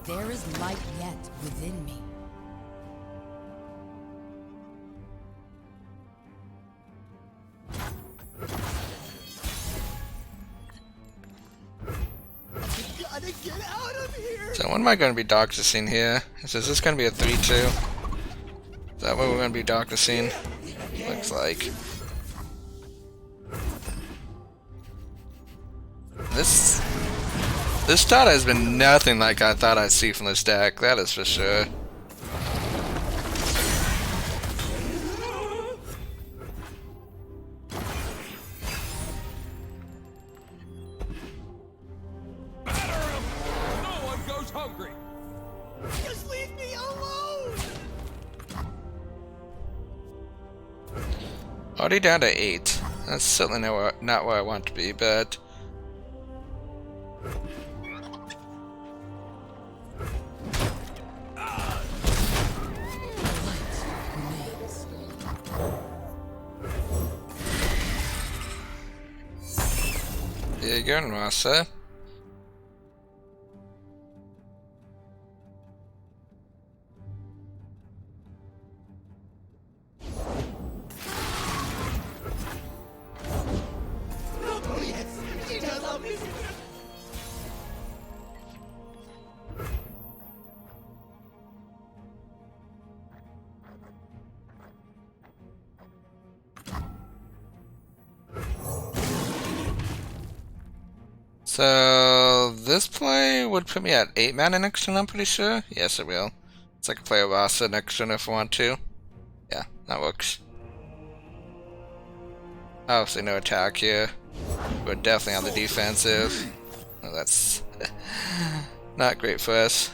There is light yet within me. Gotta get out of here. So what am I going to be Darknessing here? Is this going to be a 3-2? Is that what we're going to be Darknessing? Looks like. This start has been nothing like I thought I'd see from this deck, that is for sure. No one goes hungry. Just leave me alone. Already down to 8. That's certainly not where I want to be, but... Viego and Rasa. So this play would put me at 8 mana next turn, I'm pretty sure. Yes, it will. So I can play a Rasa next turn if I want to. Yeah, that works. Obviously no attack here. We're definitely on the defensive. Well, that's not great for us.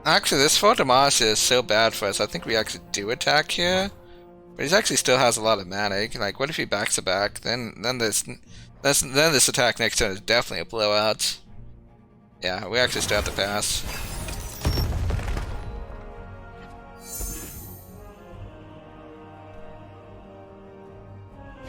Actually, this Fortamash is so bad for us. I think we actually do attack here, but he actually still has a lot of mana. Like, what if he backs it back? Then this attack next turn is definitely a blowout. Yeah, we actually still have to pass.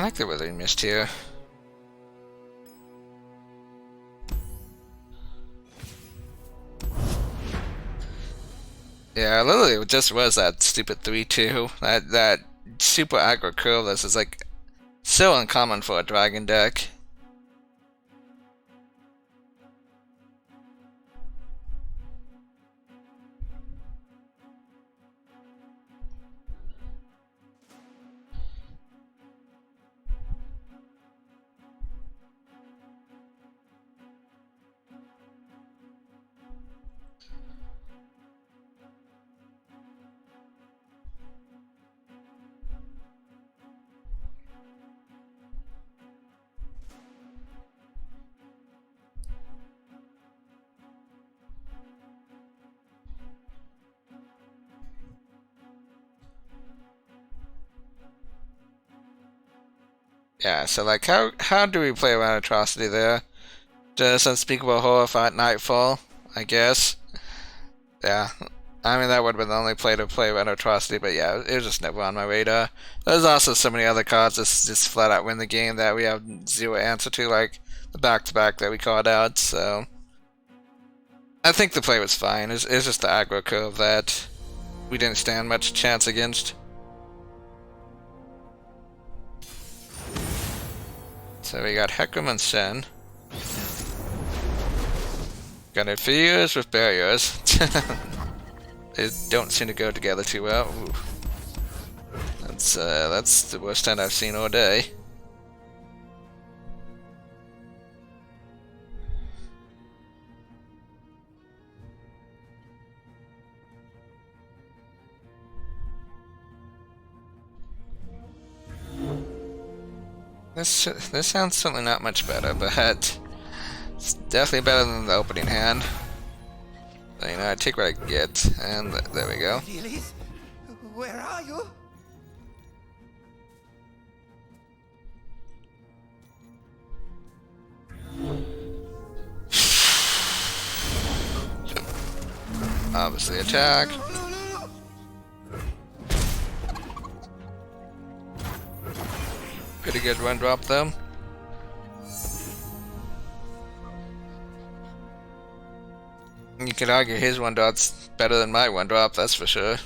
I like the Withering Mist here. Yeah, literally it just was that stupid 3-2. That super aggro curve this is like so uncommon for a dragon deck. Yeah, so like how do we play around Atrocity there? Just Unspeakable Horror at Nightfall, I guess. Yeah. I mean that would have been the only play to play around Atrocity, but yeah, it was just never on my radar. There's also so many other cards that just flat out win the game that we have zero answer to, like the back-to-back that we called out, so I think the play was fine. It's just the aggro curve that we didn't stand much chance against. So we got Hecarim and Sen. Got Inferiors with Barriers. They don't seem to go together too well. Ooh. That's the worst hand I've seen all day. This sounds certainly not much better, but it's definitely better than the opening hand. You know, I take what I get, and there we go. Achilles? Where are you? Obviously attack. Pretty good one drop though. You could argue his one drop's better than my one drop, that's for sure.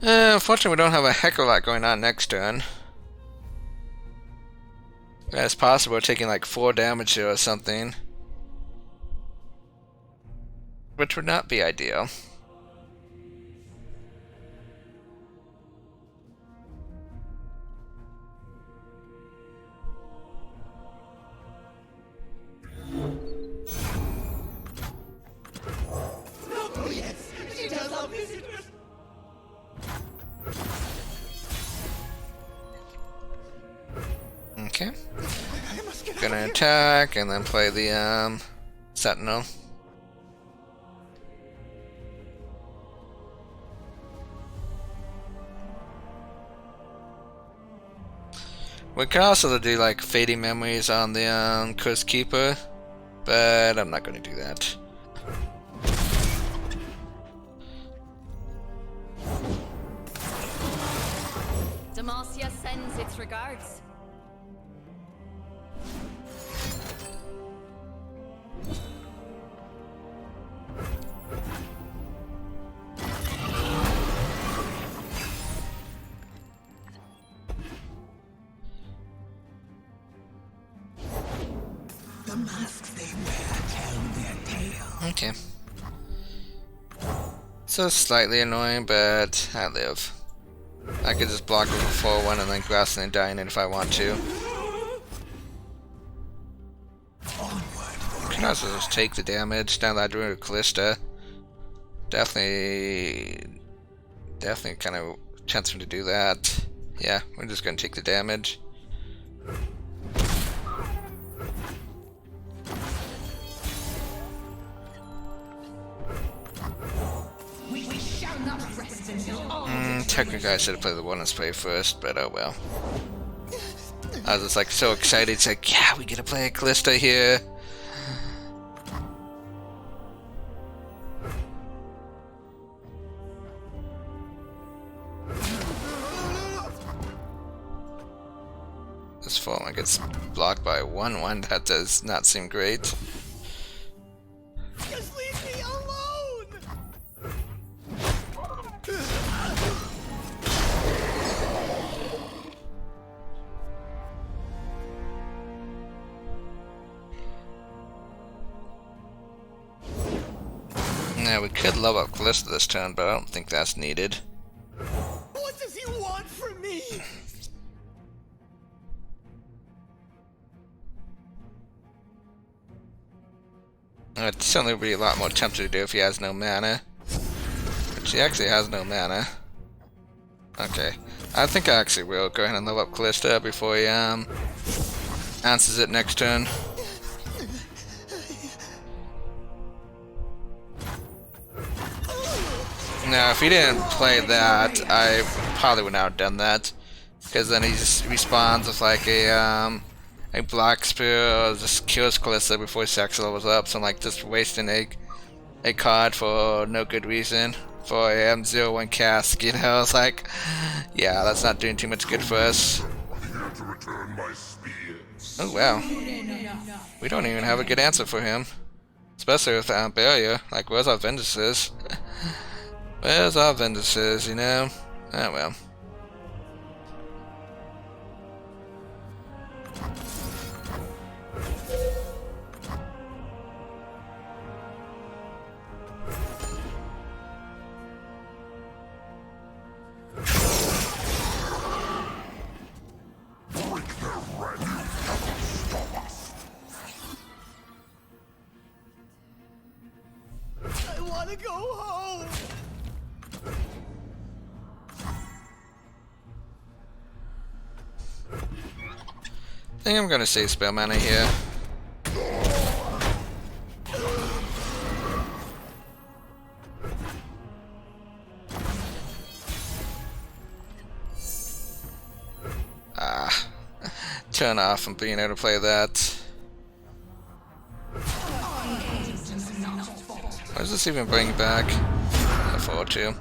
Unfortunately, we don't have a heck of a lot going on next turn. It's possible we're taking like 4 damage here or something, which would not be ideal. Oh yes, she does our visitors. Okay. I must get out Gonna of here. attack and then play the Sentinel. We could also do like Fading Memories on the Cursed Keeper, but I'm not gonna do that. Demacia sends its regards. The masks they wear tell their tale. Okay. So slightly annoying, but I live. I could just block with a 4-1 and then grass and dying it if I want to. I can also just take the damage now that I drew a Kalista. Definitely kind of chance for me to do that. Yeah, we're just gonna take the damage. We shall not rest until all Technically I should have played the bonus play first, but oh well. I was just like so excited, it's like, yeah, we get to play a Kalista here. This Fallen gets blocked by 1/1. That does not seem great. Just leave me alone! Yeah, we could level up Kalista this turn, but I don't think that's needed. What does he want from me? It'd certainly be a lot more tempting to do if he has no mana. Which he actually has no mana. Okay. I think I actually will go ahead and level up Kalista before he answers it next turn. Now, if he didn't play that, I probably would not have done that. Because then he just respawns with like a Black Spear, or just kills Kalista before his sex levels up. So I'm like just wasting a card for no good reason. For a 0/1 cask, you know, it's like, yeah, that's not doing too much good for us. Oh wow. We don't even have a good answer for him. Especially with barrier. Like, where's our vengeances? Where's our vengeances, you know? Oh well. I want to go home! I think I'm gonna save spell mana here. Turn off from being able to play that. What does this even bring back? A 4/2.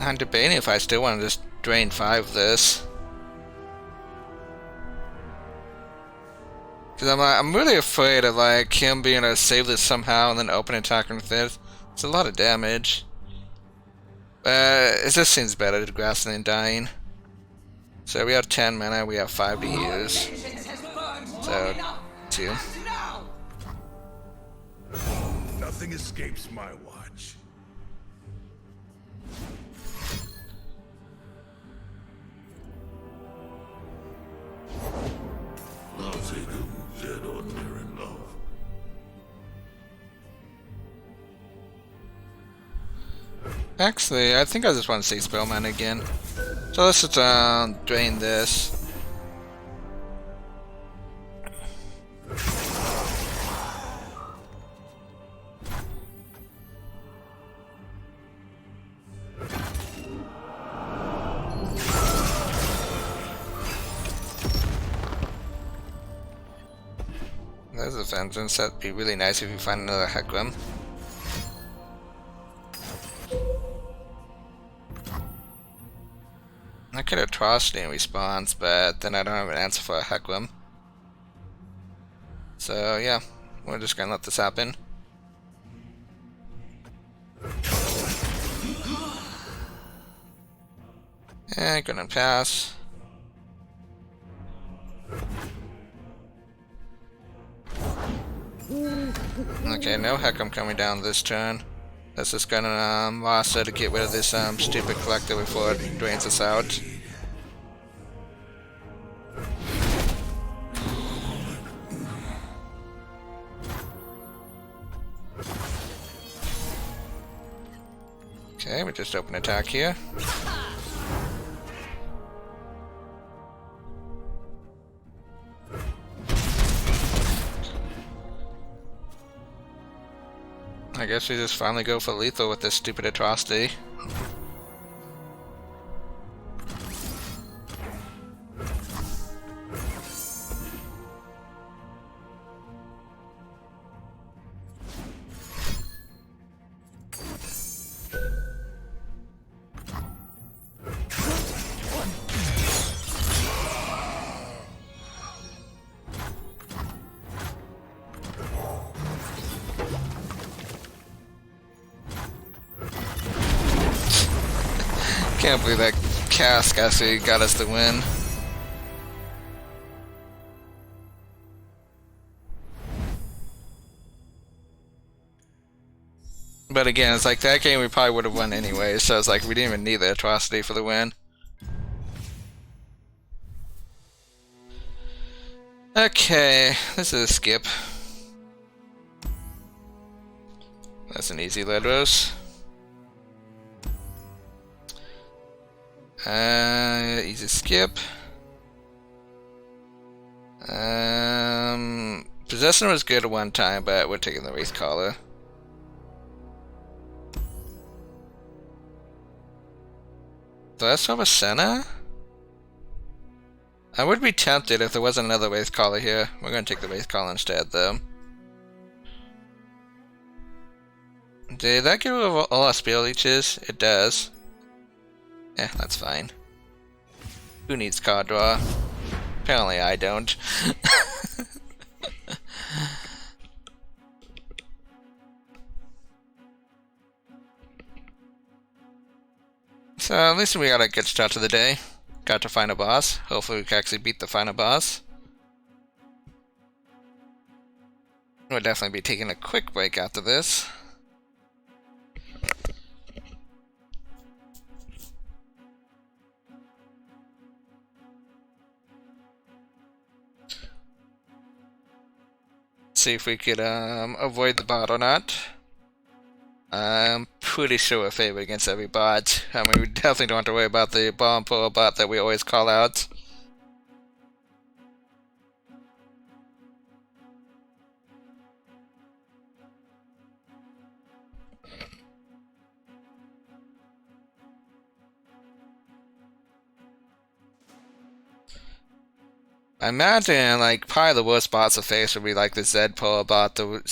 I'm debating if I still want to just drain 5 this. Because I'm really afraid of like him being able to save this somehow and then open attack with this. It's a lot of damage. It just seems better to grass than dying. So we have 10 mana, we have 5 to use. So, 2. Nothing escapes my watch. Dead or near in love. Actually, I think I just want to say spell mana again. So let's just drain this. There's a vengeance. That'd be really nice if you find another Hecarim. I could atrocity in response, but then I don't have an answer for a Hecarim. So yeah, we're just gonna let this happen. And gonna pass. Okay, no Hecarim coming down this turn. That's just gonna Rasa to get rid of this stupid collector before it drains us out. Okay, we just open attack here. I guess we just finally go for lethal with this stupid atrocity. Can't believe that cask actually got us the win. But again, it's like that game we probably would have won anyway, so it's like we didn't even need the atrocity for the win. Okay, this is a skip. That's an easy Ledros. Easy skip. Possession was good at one time, but we're taking the Wraith Collar. Do I still have a Senna? I would be tempted if there wasn't another Wraith Collar here. We're gonna take the Wraith Collar instead, though. Did that give all our spell leeches? It does. Eh, that's fine. Who needs card draw? Apparently I don't. So at least we got a good start to the day. Got to find a boss. Hopefully we can actually beat the final boss. We'll definitely be taking a quick break after this. See if we could avoid the bot or not. I'm pretty sure we're favored against every bot. I mean, we definitely don't have to worry about the bomb pull bot that we always call out. I imagine, like, probably the worst bots to face would be like the Zed pull bot, the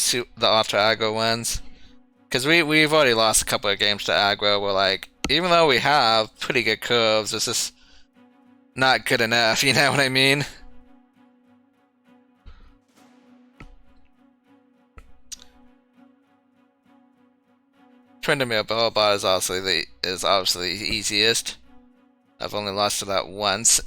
auto aggro ones. Because we've already lost a couple of games to aggro. We're like, even though we have pretty good curves, it's just not good enough, you know what I mean? Tryndamere bot is obviously the easiest. I've only lost to that once.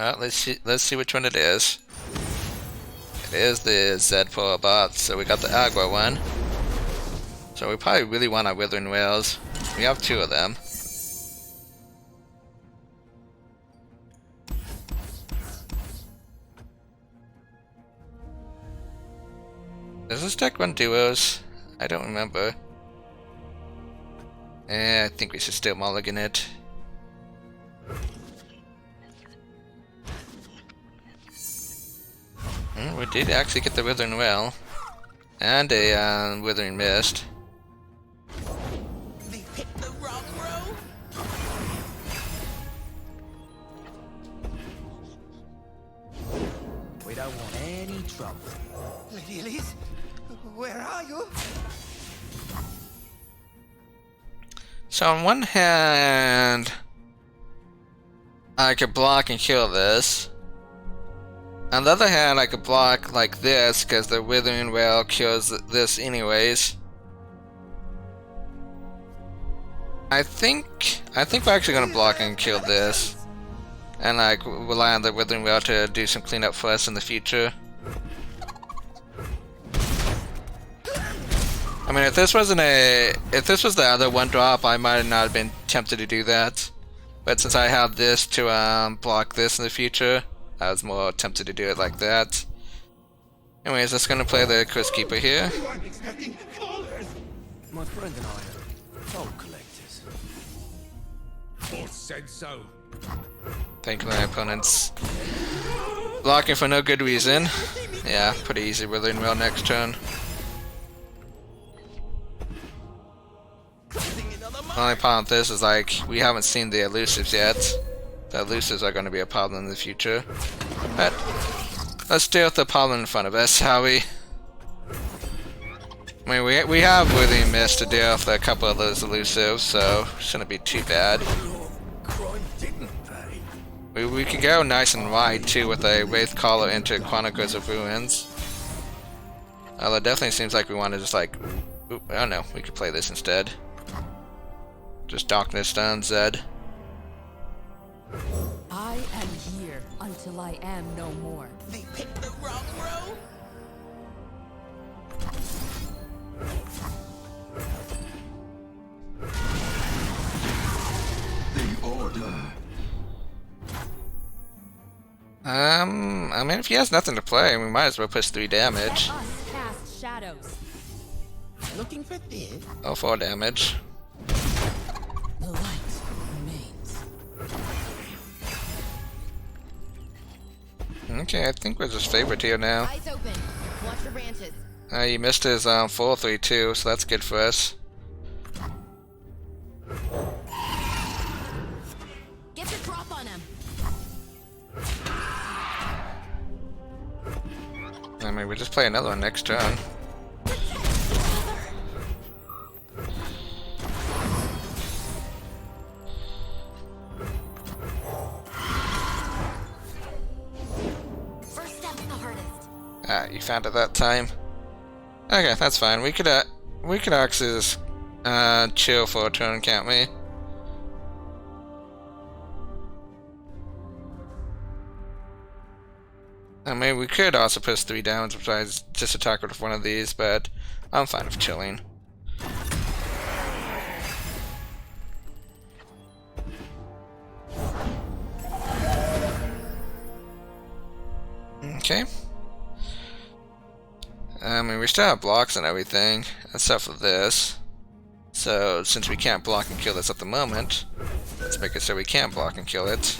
Let's see which one it is. It is the Zed Polar bot, so we got the aggro one. So we probably really want our Withering Whales. We have two of them. Does this deck run duos? I don't remember. I think we should still mulligan it. We did actually get the Withering Well. And a Withering Mist. They hit the wrong row? We don't want any trouble. Lady Elise, where are you? So on one hand, I could block and kill this. On the other hand, I could block like this because the Withering Well kills this anyways. I think we're actually gonna block and kill this, and like rely on the Withering Well to do some cleanup for us in the future. I mean, if this was the other one drop, I might not have been tempted to do that. But since I have this to block this in the future, I was more tempted to do it like that. Anyways, let's gonna play the Curse Keeper here. My friend and I are toll collectors. Boss said so. Thinking my opponent's blocking for no good reason. Yeah, pretty easy withering well next turn. The only problem with this is like we haven't seen the elusives yet. The elusives are going to be a problem in the future. But let's deal with the problem in front of us, shall we? I mean, we have really missed to deal with a couple of those elusives, so shouldn't be too bad. We can go nice and wide too with a Wraith Caller into Chronicles of Ruins. Although it definitely seems like we want to just like, oop, I don't know, we could play this instead. Just Darkness Stone Zed. I am here until I am no more. They picked the wrong road. The order. I mean, if he has nothing to play, we might as well push 3 damage. Let us cast shadows. Looking for this? Oh, 4 damage. The light remains. Okay, I think we're just favored here now. Eyes open. Watch your branches. He missed his 4-3 too, so that's good for us. Get the drop on him. I mean, we just play another one next turn. First step's the hardest. Ah, you found it that time. Okay, that's fine. We could actually just chill for a turn, can't we? I mean, we could also push 3 damage besides just attack with one of these, but I'm fine with chilling. Okay. I mean, we still have blocks and everything, except for this. So, since we can't block and kill this at the moment, let's make it so we can block and kill it.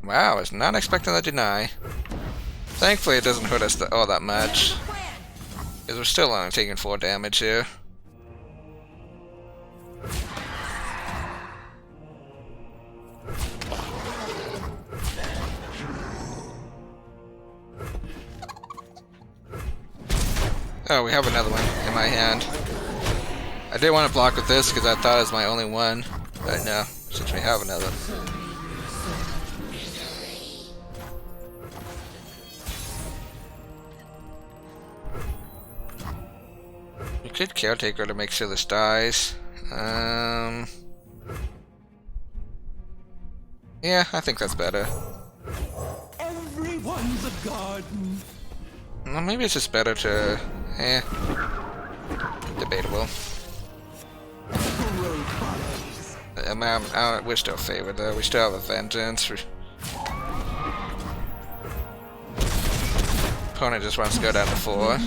Wow, I was not expecting the deny. Thankfully, it doesn't hurt us all that much, because we're still only taking 4 damage here. Oh, we have another one in my hand. I didn't want to block with this because I thought it was my only one, but no, since we have another. We could Caretaker to make sure this dies. Yeah, I think that's better. Everyone's a garden. Well, maybe it's just better to... debatable. We're still favored though. We still have a Vengeance. Opponent just wants to go down to 4.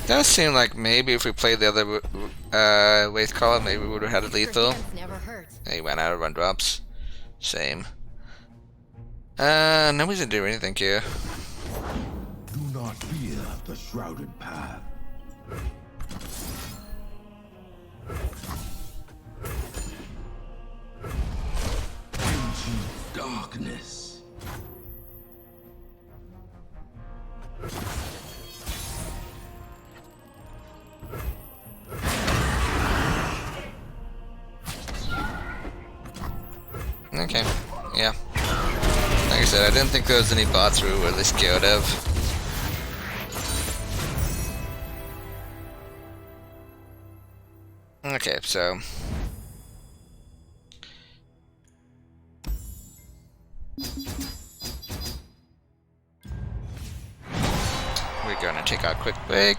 Does seem like maybe if we played the other Wraith Caller, maybe we would have had a lethal. Never hurt. He went out of run drops. Shame. Nobody's gonna do anything here. Do not fear the shrouded path. Ancient darkness. Okay, yeah. Like I said, I didn't think there was any bots we were really scared of. Okay, so... we're gonna take our quick break.